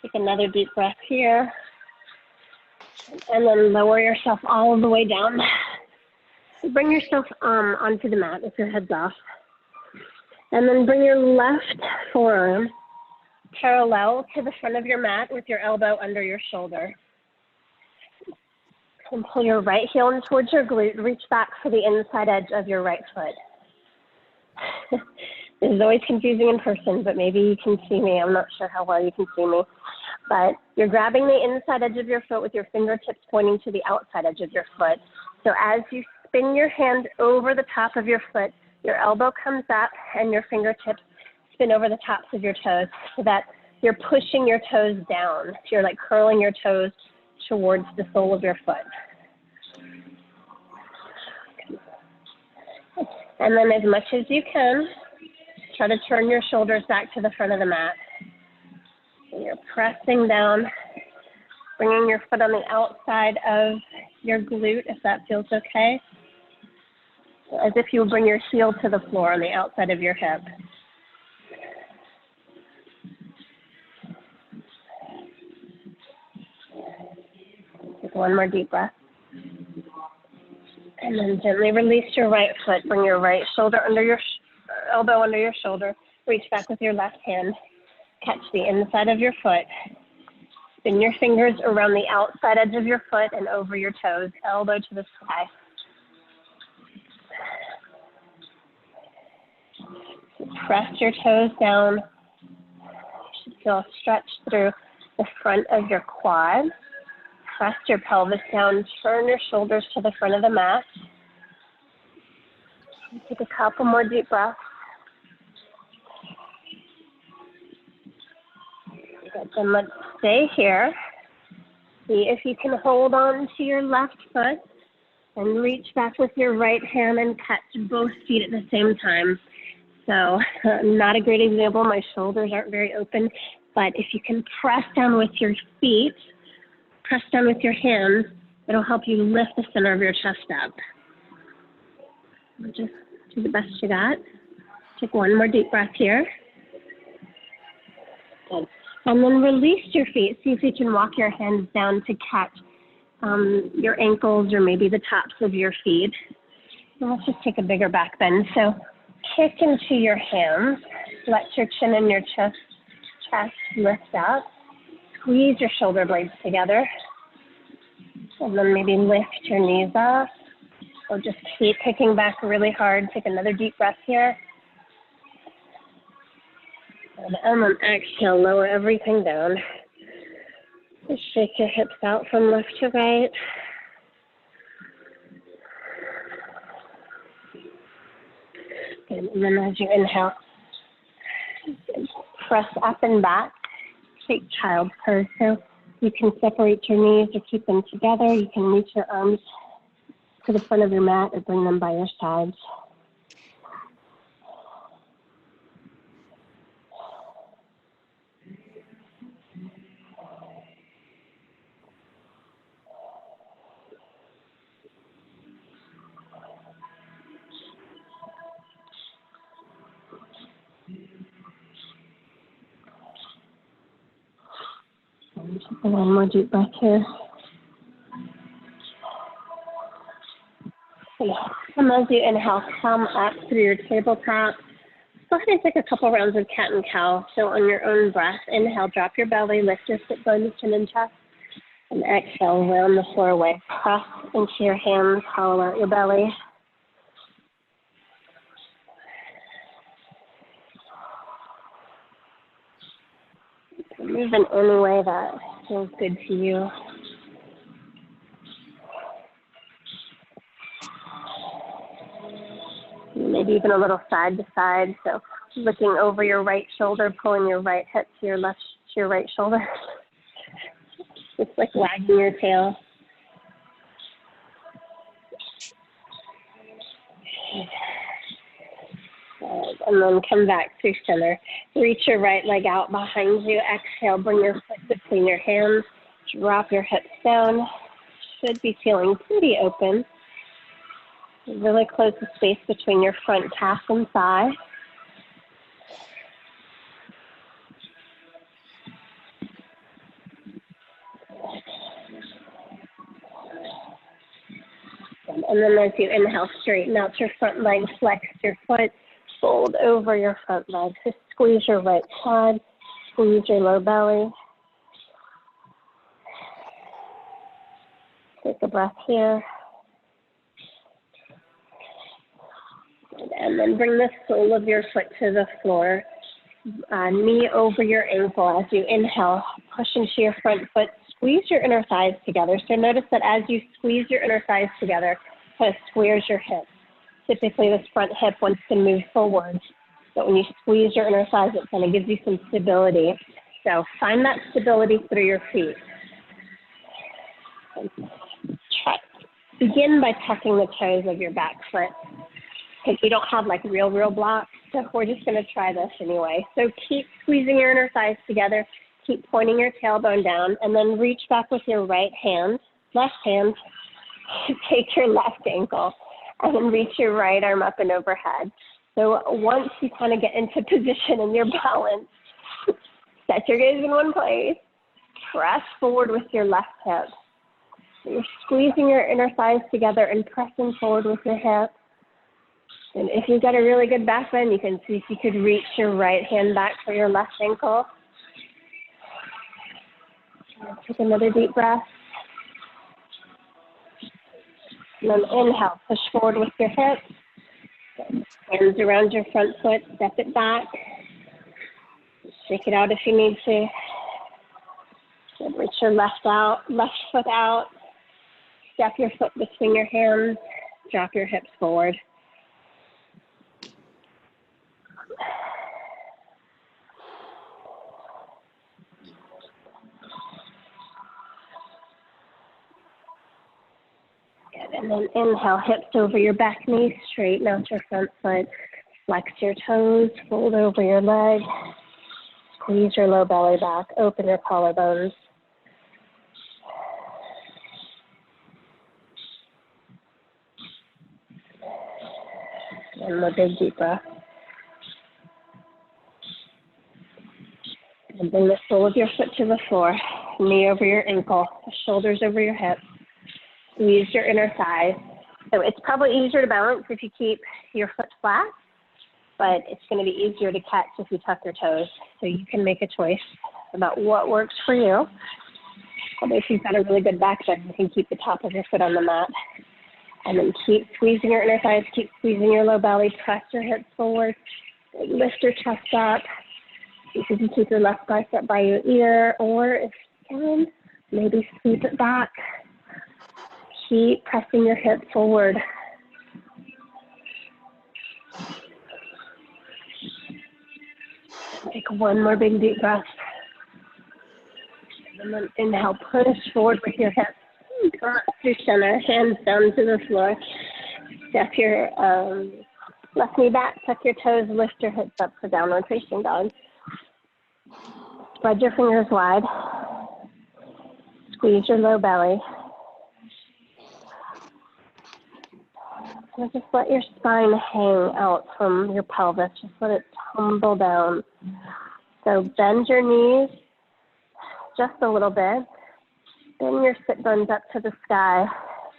Take another deep breath here. And then lower yourself all the way down. Bring yourself onto the mat with your heads off. And then bring your left forearm parallel to the front of your mat with your elbow under your shoulder. And pull your right heel in towards your glute. Reach back for the inside edge of your right foot. This is always confusing in person, but maybe you can see me. I'm not sure how well you can see me. But you're grabbing the inside edge of your foot with your fingertips pointing to the outside edge of your foot. So as you spin your hand over the top of your foot, your elbow comes up and your fingertips spin over the tops of your toes so that you're pushing your toes down. So you're like curling your toes towards the sole of your foot. And then as much as you can, try to turn your shoulders back to the front of the mat. And you're pressing down, bringing your foot on the outside of your glute, if that feels okay. As if you would bring your heel to the floor on the outside of your hip. Take one more deep breath. And then gently release your right foot. Bring your right shoulder under your elbow under your shoulder. Reach back with your left hand. Catch the inside of your foot. Spin your fingers around the outside edge of your foot and over your toes, elbow to the sky. Press your toes down. You should feel stretched through the front of your quad. Press your pelvis down. Turn your shoulders to the front of the mat. Take a couple more deep breaths. Good. Then let's stay here See if you can hold on to your left foot and reach back with your right hand and catch both feet at the same time. So not a great example. My shoulders aren't very open, but if you can press down with your feet, press down with your hands, it'll help you lift the center of your chest up. Just do the best you got. Take one more deep breath here. Good. And then release your feet. See if you can walk your hands down to catch your ankles or maybe the tops of your feet. And let's just take a bigger back bend. So kick into your hands. Let your chin and your chest lift up. Squeeze your shoulder blades together. And then maybe lift your knees up. Or just keep kicking back really hard. Take another deep breath here. And then exhale, lower everything down. Just shake your hips out from left to right. And then as you inhale, press up and back. Take child's pose. So you can separate your knees or keep them together. You can reach your arms to the front of your mat or bring them by your sides. Take one more deep breath here. And as you inhale, come up through your tabletop. Go ahead and take a couple rounds of cat and cow. So on your own breath, inhale, drop your belly, lift your sit bones, chin and chest. And exhale, round the floor away. Press into your hands, hollow out your belly. Move in any way that feels good to you. Maybe even a little side to side. So looking over your right shoulder, pulling your right hip to your left, to your right shoulder. Just like wagging your tail. And then come back to center. Reach your right leg out behind you. Exhale, bring your foot between your hands. Drop your hips down. Should be feeling pretty open. Really close the space between your front calf and thigh. And then as you inhale, straighten out your front leg, flex your foot, fold over your front leg. So squeeze your right side, squeeze your low belly. Take a breath here. And then bring the sole of your foot to the floor. Knee over your ankle as you inhale. Push into your front foot. Squeeze your inner thighs together. So notice that as you squeeze your inner thighs together, kind of squares your hips. Typically, this front hip wants to move forward. But when you squeeze your inner thighs, it kind of gives you some stability. So find that stability through your feet. Begin by tucking the toes of your back foot. Because we don't have like real blocks, so we're just going to try this anyway. So keep squeezing your inner thighs together, keep pointing your tailbone down, and then reach back with your right hand, left hand, take your left ankle, and then reach your right arm up and overhead. So once you kind of get into position and your balance, set your gaze in one place, press forward with your left hip. So you're squeezing your inner thighs together and pressing forward with your hip. And if you've got a really good back bend, you can see if you could reach your right hand back for your left ankle. Take another deep breath. And then inhale, push forward with your hips. Hands around your front foot, step it back. Shake it out if you need to. And reach your left foot out. Step your foot between your hands. Drop your hips forward. And then inhale, hips over your back knee, straighten out your front foot, flex your toes, fold over your leg, squeeze your low belly back, open your collarbones. And a big deep breath. And bring the sole of your foot to the floor, knee over your ankle, shoulders over your hips. Squeeze your inner thighs. So it's probably easier to balance if you keep your foot flat, but it's going to be easier to catch if you tuck your toes. So you can make a choice about what works for you. Although if you've got a really good back bend, you can keep the top of your foot on the mat. And then keep squeezing your inner thighs, keep squeezing your low belly, press your hips forward, lift your chest up. You can keep your left bicep by your ear, or if you can, maybe sweep it back. Keep pressing your hip forward. Take one more big deep breath. And then inhale, push forward with your hips. Come up through center, hands down to the floor. Step your left knee back, tuck your toes, lift your hips up for downward facing dog. Spread your fingers wide. Squeeze your low belly. And just let your spine hang out from your pelvis. Just let it tumble down. So bend your knees just a little bit. Bring your sit bones up to the sky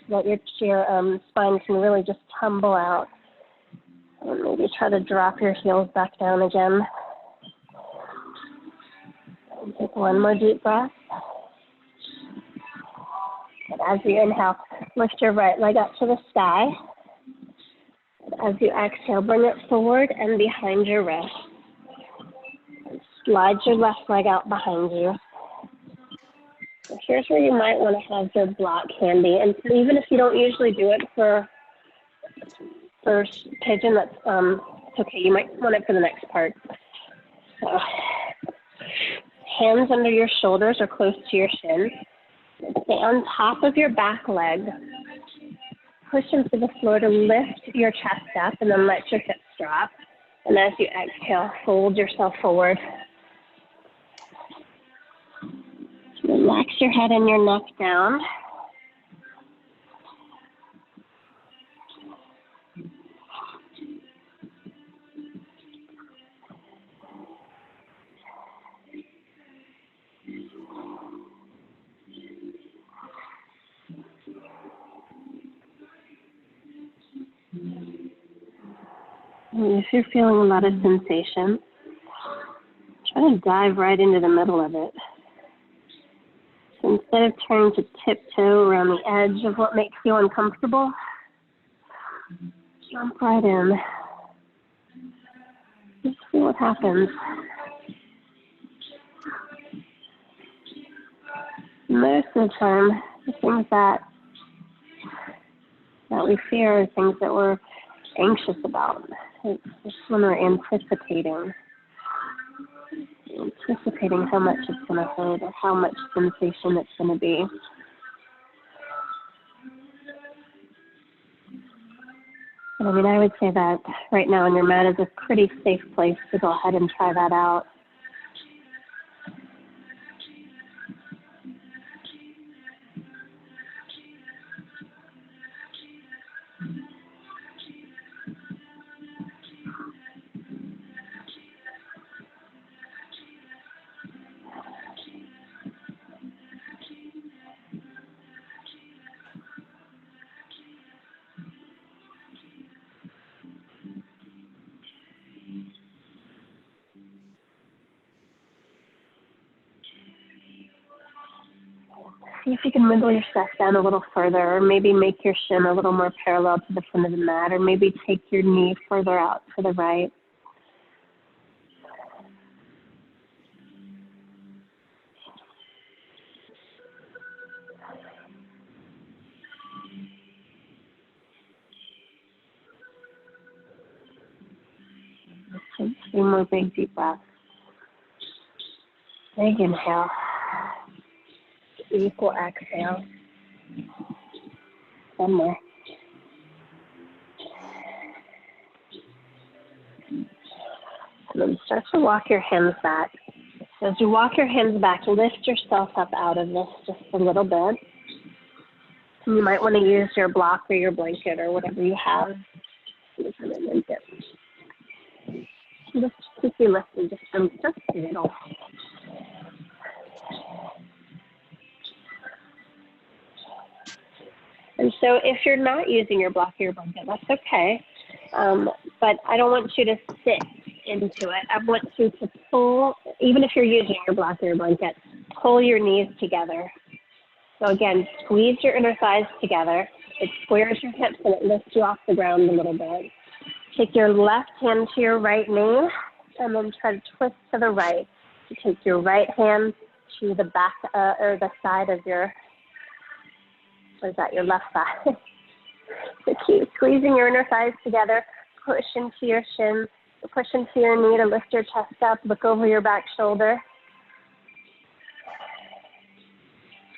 so that your spine can really just tumble out. And maybe try to drop your heels back down again. And take one more deep breath. And as you inhale, lift your right leg up to the sky. As you exhale, bring it forward and behind your wrist. Slide your left leg out behind you. So here's where you might want to have your block handy. And so even if you don't usually do it for pigeon, that's okay. You might want it for the next part. So, hands under your shoulders or close to your shins. Stay on top of your back leg. Push into the floor to lift your chest up and then let your hips drop. And as you exhale, fold yourself forward. Relax your head and your neck down. And if you're feeling a lot of sensation, try to dive right into the middle of it. So instead of trying to tiptoe around the edge of what makes you uncomfortable, jump right in. Just see what happens. Most of the time, the things that we fear are things that we're anxious about. It's just when we're anticipating how much it's going to hurt or how much sensation it's going to be. But I mean, I would say that right now on your mat is a pretty safe place to go ahead and try that out. See if you can wiggle your chest down a little further, or maybe make your shin a little more parallel to the front of the mat, or maybe take your knee further out to the right. Let's take 3 more big deep breaths. Big inhale. Equal exhale. One more. And then start to walk your hands back. So as you walk your hands back, lift yourself up out of this just a little bit. You might want to use your block or your blanket or whatever you have. Just keep you lifted just a little. And so if you're not using your block or your blanket, that's okay. But I don't want you to sit into it. I want you to pull, even if you're using your block or your blanket, pull your knees together. So again, squeeze your inner thighs together. It squares your hips and it lifts you off the ground a little bit. Take your left hand to your right knee and then try to twist to the right. You take your right hand to the back or the side of your, your left thigh. So keep squeezing your inner thighs together. Push into your shins. Push into your knee to lift your chest up. Look over your back shoulder.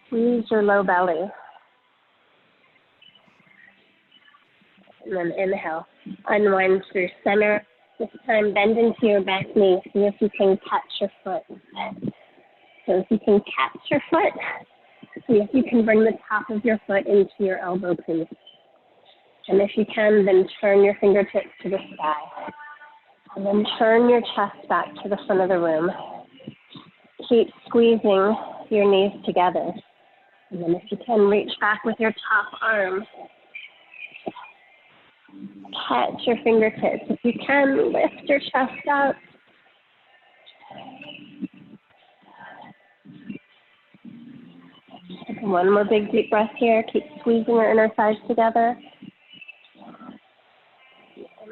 Squeeze your low belly. And then inhale. Unwind through center. This time bend into your back knee. See if you can catch your foot. So if you can catch your foot, see if you can bring the top of your foot into your elbow crease. And if you can, then turn your fingertips to the sky. And then turn your chest back to the front of the room. Keep squeezing your knees together. And then if you can, reach back with your top arm. Catch your fingertips. If you can, lift your chest up. Take one more big deep breath here. Keep squeezing your inner thighs together.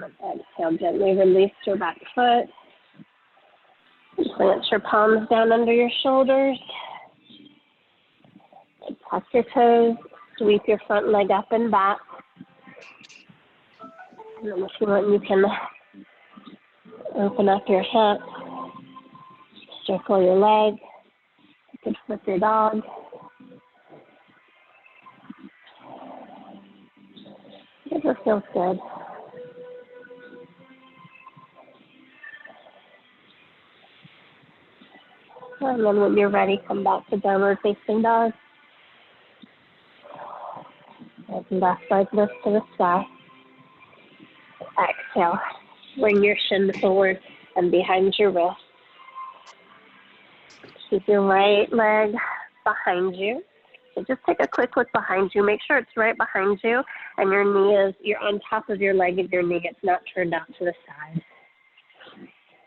Exhale, gently release your back foot. Plant your palms down under your shoulders. Tuck your toes. Sweep your front leg up and back. And then if you want, you can open up your hip. Circle your leg. You could flip your dog. Whatever feels good. And then when you're ready, come back to downward facing dog. And left leg lift to the sky. Exhale. Bring your shin forward and behind your wrist. Keep your right leg behind you. So just take a quick look behind you. Make sure it's right behind you and your knee is, you're on top of your leg and your knee. It's not turned out to the side.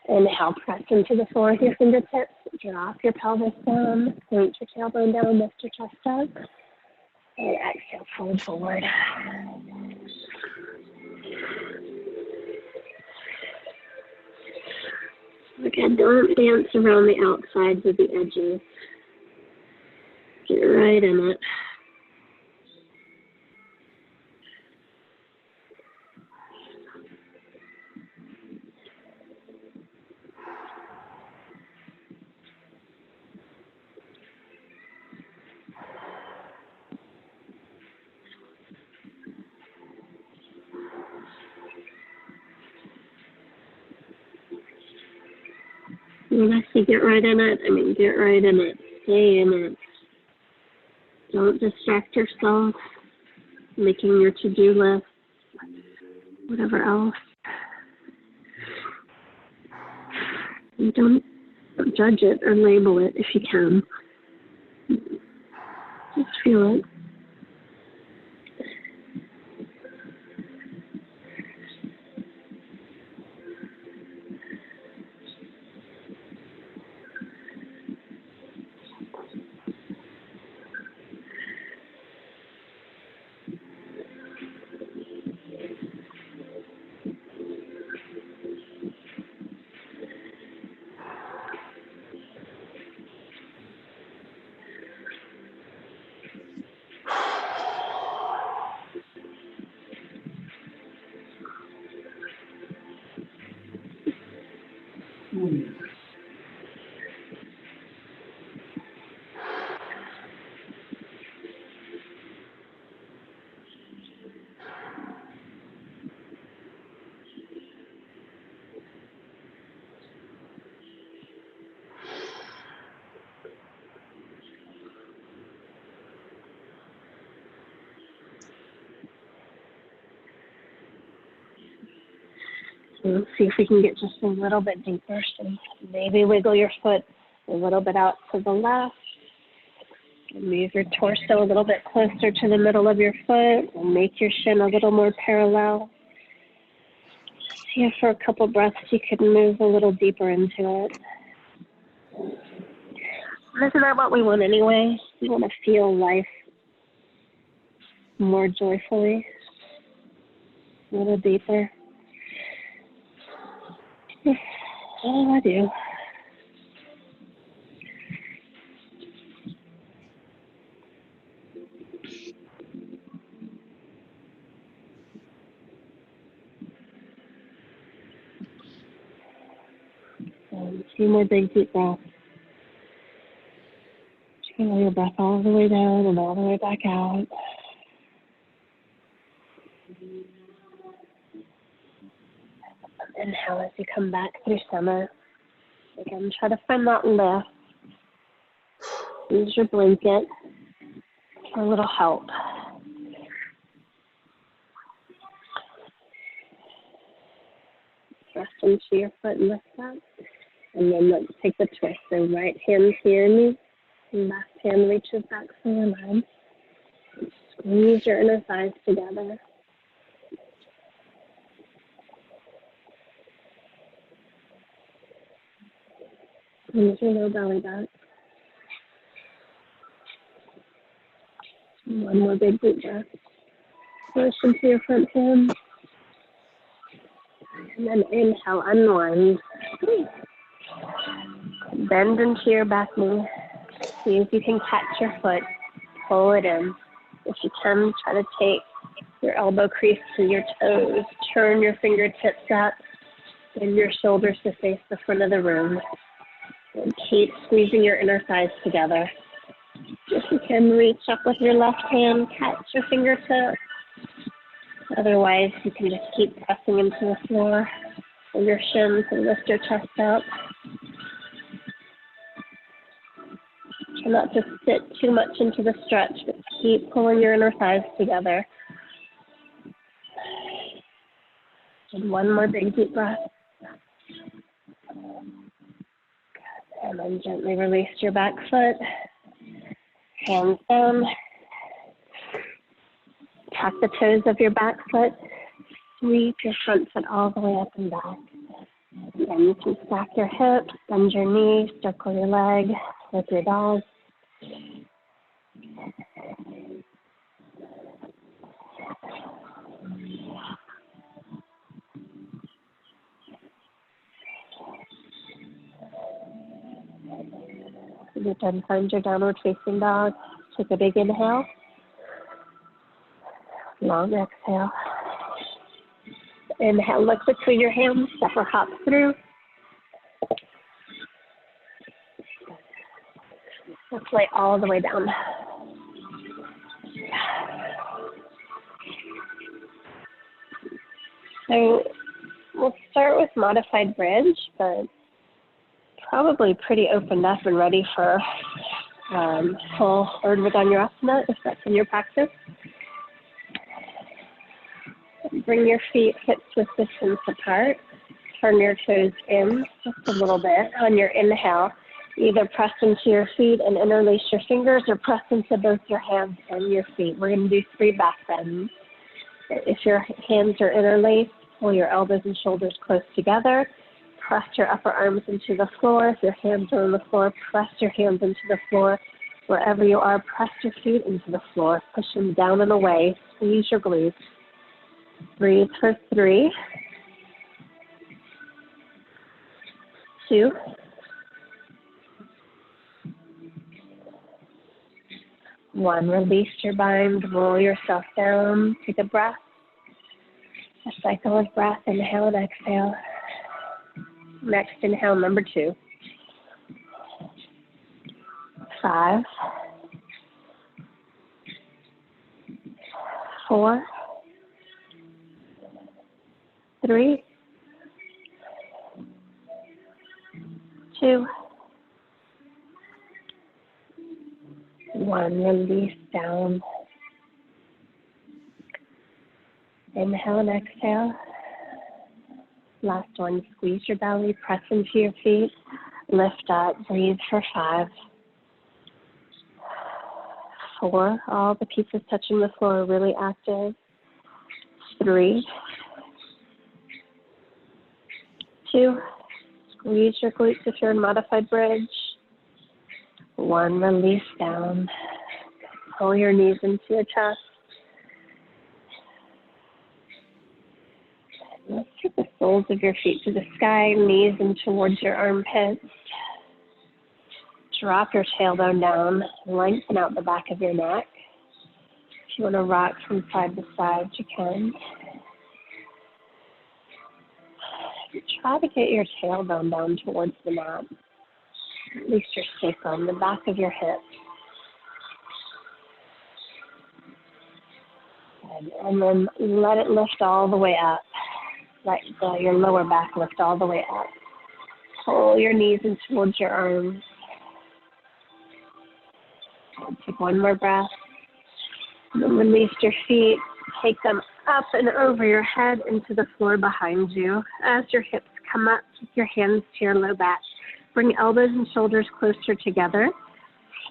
Inhale, press into the floor with your fingertips. Drop your pelvis down. Point your tailbone down. Lift your chest up. And exhale, fold forward. Again, don't dance around the outsides of the edges. Get right in it. Unless you get right in it, get right in it. Stay in it. Don't distract yourself, making your to-do list, whatever else. And don't judge it or label it if you can. Just feel it. And see if we can get just a little bit deeper. So maybe wiggle your foot a little bit out to the left. Move your torso a little bit closer to the middle of your foot and make your shin a little more parallel. See if for a couple breaths you can move a little deeper into it. Isn't that what we want anyway? We want to feel life more joyfully, a little deeper. Oh, I do. A few more big deep breaths. Feel your breath all the way down and all the way back out. Inhale as you come back through center. Again, try to find that lift. Use your blanket for a little help. Press into your foot and lift up. And then let's take the twist. So right hand here, knee. Left hand reaches back for your leg. Squeeze your inner thighs together. Squeeze your low belly back. One more big deep breath. Push into your front hand. And then inhale, unwind. Bend into your back knee. See if you can catch your foot, pull it in. If you can, try to take your elbow crease to your toes. Turn your fingertips up and your shoulders to face the front of the room. And keep squeezing your inner thighs together. If you can, reach up with your left hand, catch your fingertips. Otherwise, you can just keep pressing into the floor with your shins and lift your chest up. Try not to sit too much into the stretch, but keep pulling your inner thighs together. And one more big deep breath. And then gently release your back foot. Hands down. Tuck the toes of your back foot. Sweep your front foot all the way up and back. Then you can stack your hips, bend your knees, circle your leg with your dog. When you're done, find your downward facing dog. Take a big inhale. Long exhale. Inhale, look between your hands, step or hop through. Let's lay all the way down. So we'll start with modified bridge, but probably pretty opened up and ready for full Urdhva Dhanurasana if that's in your practice. Bring your feet hips width distance apart. Turn your toes in just a little bit. On your inhale, either press into your feet and interlace your fingers or press into both your hands and your feet. We're going to do 3 back bends. If your hands are interlaced, pull your elbows and shoulders close together. Press your upper arms into the floor. If your hands are on the floor, press your hands into the floor. Wherever you are, press your feet into the floor. Push them down and away. Squeeze your glutes. Breathe for 3, 2, 1. Release your bind, roll yourself down. Take a breath. A cycle of breath. Inhale and exhale. Next inhale, number 2. 5, 4, 3, 2, 1. Release down. Inhale and exhale. Last one, squeeze your belly, press into your feet, lift up, breathe for 5. 4, all the pieces touching the floor are really active. 3, 2, squeeze your glutes if you're in modified bridge. 1, release down. Pull your knees into your chest. Lift the soles of your feet to the sky, knees in towards your armpits. Drop your tailbone down, lengthen out the back of your neck. If you want to rock from side to side, you can. Try to get your tailbone down towards the mat, at least your sacrum, the back of your hips. And then let it lift all the way up. Let your lower back lift all the way up. Pull your knees in towards your arms. Take one more breath. And then release your feet. Take them up and over your head into the floor behind you. As your hips come up, keep your hands to your low back. Bring elbows and shoulders closer together.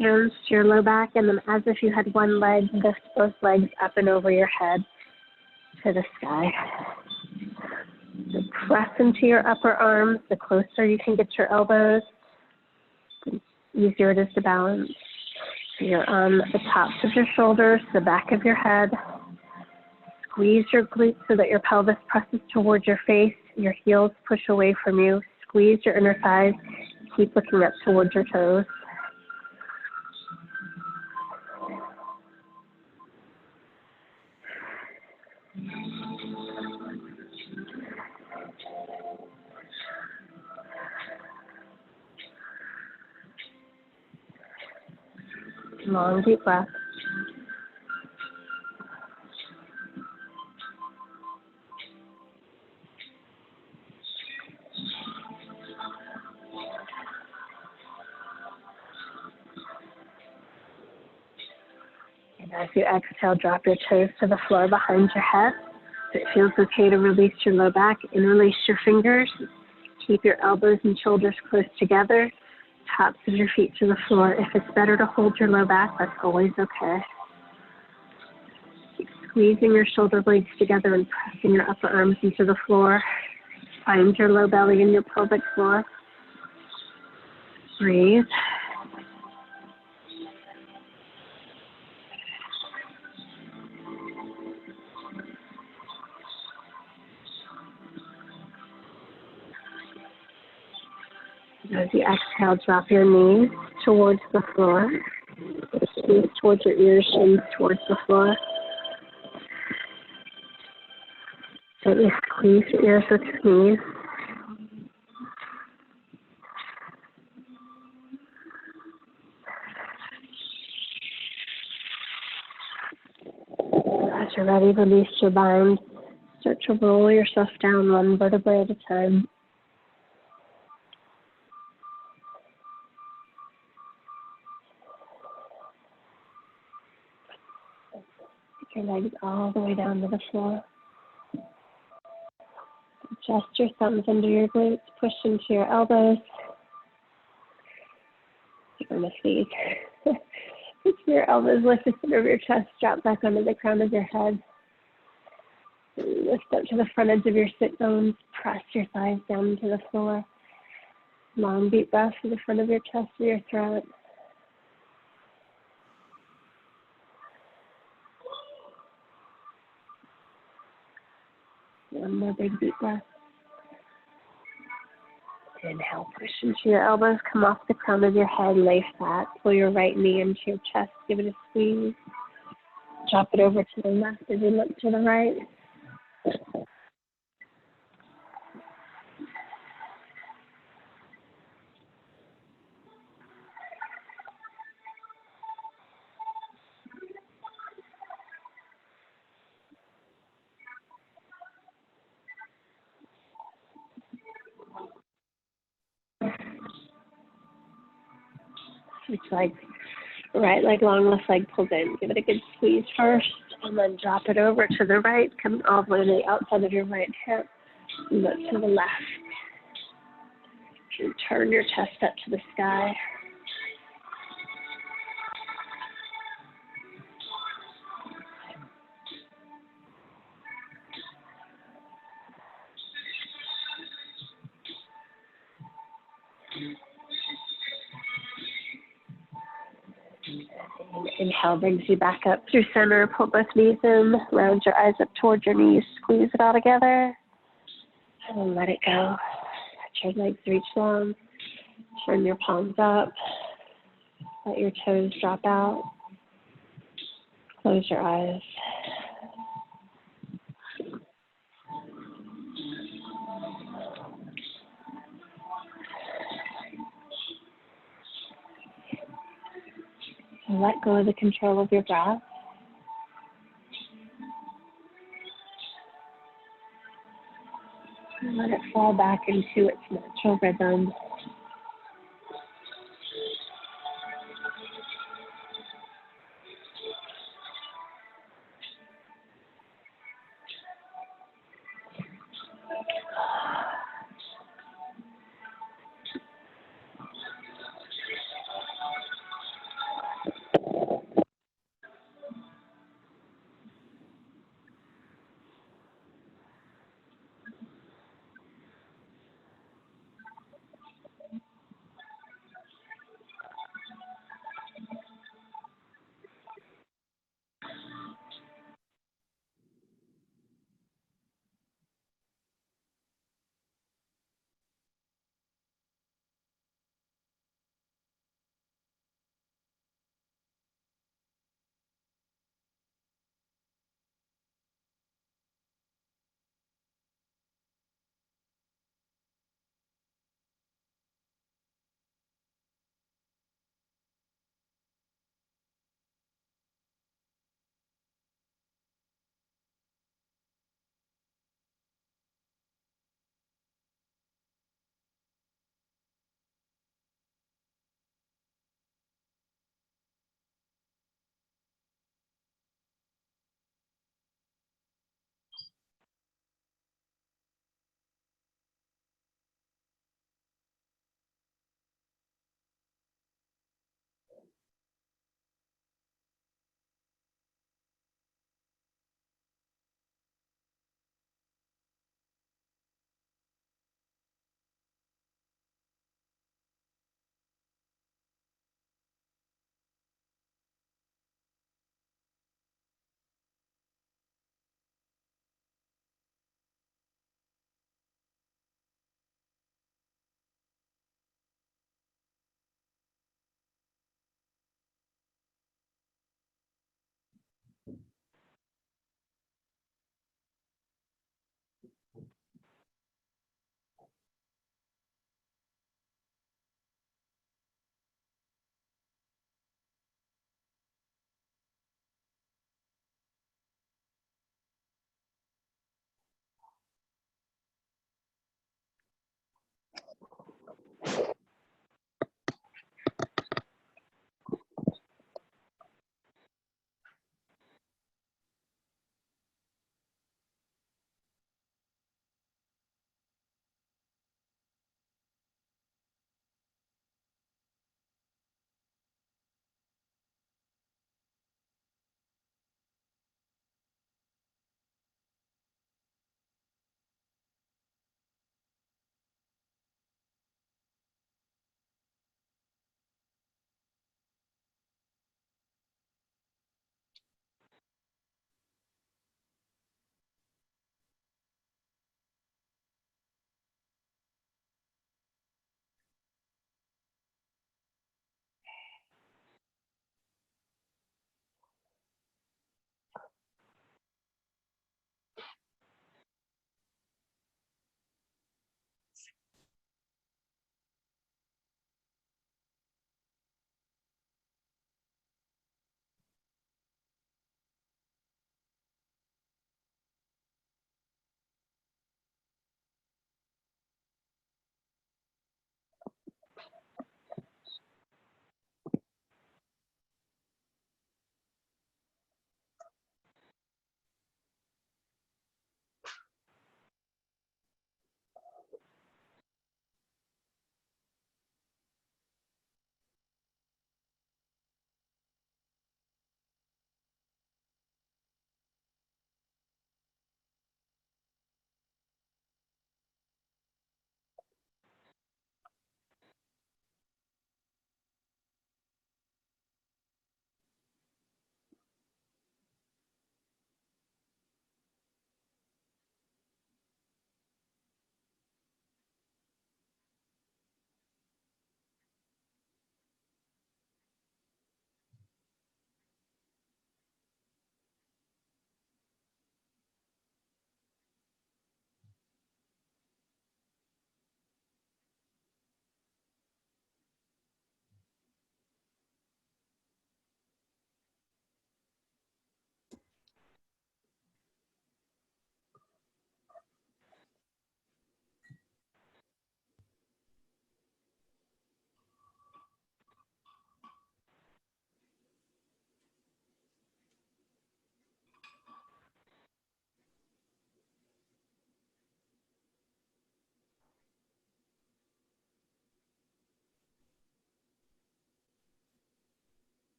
Hands to your low back, and then as if you had one leg, lift both legs up and over your head to the sky. So press into your upper arms. The closer you can get your elbows, the easier it is to balance. So you're on the tops of your shoulders, the back of your head. Squeeze your glutes so that your pelvis presses towards your face. Your heels push away from you. Squeeze your inner thighs. Keep looking up towards your toes. Long, deep breath. And as you exhale, drop your toes to the floor behind your head. If it feels okay to release your low back, interlace your fingers. Keep your elbows and shoulders close together. Tops of your feet to the floor. If it's better to hold your low back, that's always okay. Keep squeezing your shoulder blades together and pressing your upper arms into the floor. Find your low belly in your pelvic floor. Breathe. As you exhale, drop your knees towards the floor. Knees towards your ears, shins towards the floor. Gently squeeze your ears with your knees. As you're ready, release your bind. Start to roll yourself down one vertebrae at a time. Your legs all the way down to the floor. Adjust your thumbs under your glutes, push into your elbows. You're going to see. Push your elbows, lift the center of your chest, drop back onto the crown of your head. Lift up to the front edge of your sit bones, press your thighs down to the floor. Long deep breath to the front of your chest to your throat. One more big deep breath. Inhale, push into your elbows, come off the crown of your head, lay flat. Pull your right knee into your chest, give it a squeeze. Drop it over to the left as you look to the right. Switch legs. Right leg long, left leg pulled in. Give it a good squeeze first, and then drop it over to the right. Come all the way to the outside of your right hip. Look to the left. And turn your chest up to the sky. Inhale brings you back up through center. Pull both knees in. Round your eyes up towards your knees. Squeeze it all together. And let it go. Let your legs reach long. Turn your palms up. Let your toes drop out. Close your eyes. Let go of the control of your breath. And let it fall back into its natural rhythm.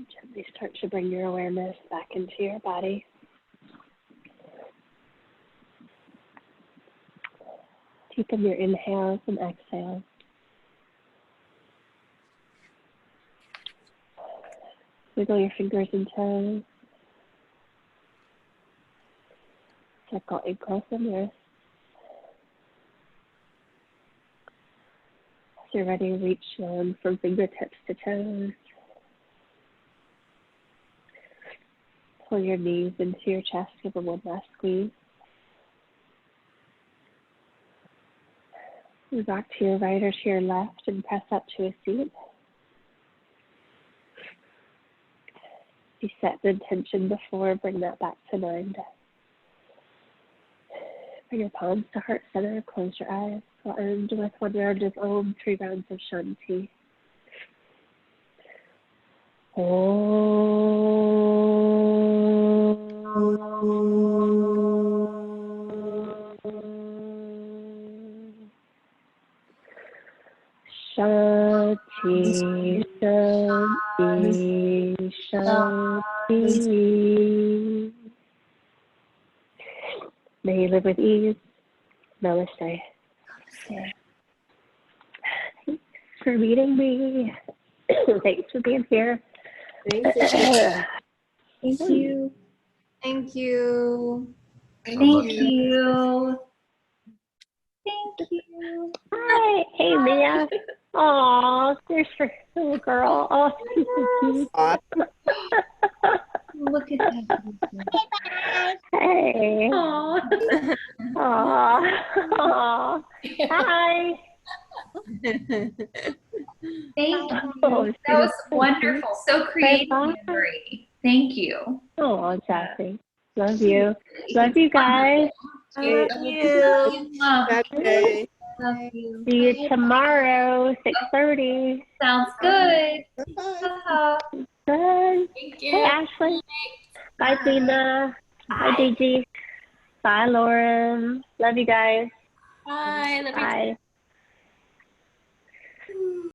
Gently start to bring your awareness back into your body. Deepen your inhales and exhales. Wiggle your fingers and toes. Circle ankles and wrists. As you're ready, reach down from fingertips to toes. Pull your knees into your chest. Give them one last squeeze. Move back to your right or to your left and press up to a seat. If you set the intention before, bring that back to mind. Bring your palms to heart center. Close your eyes. We'll end with 1 round of Om, 3 rounds of Shanti. Shanti, Shanti, Shanti. May you live with ease. Namaste. Thanks for meeting me. Thanks for being here. Thank you. Thank you. Thank you. Thank you. Thank you. Hi. Hey, Mia. Aw, there's for little girl. Oh, she's so cute. Look at that. Hey. Aw. Aw. Hi. Thank you. Oh, That was so wonderful. So creative, Bye-bye. Marie. Thank you. Oh, Jesse. Love you. Love you guys. you. Happy day. Love you. See you tomorrow, 6:30. Sounds good. Bye-bye. Good. Thank Hey, Ashley. Bye, Tina. Bye, Gigi. Bye, Lauren. Love you guys. Bye. Love you. Bye.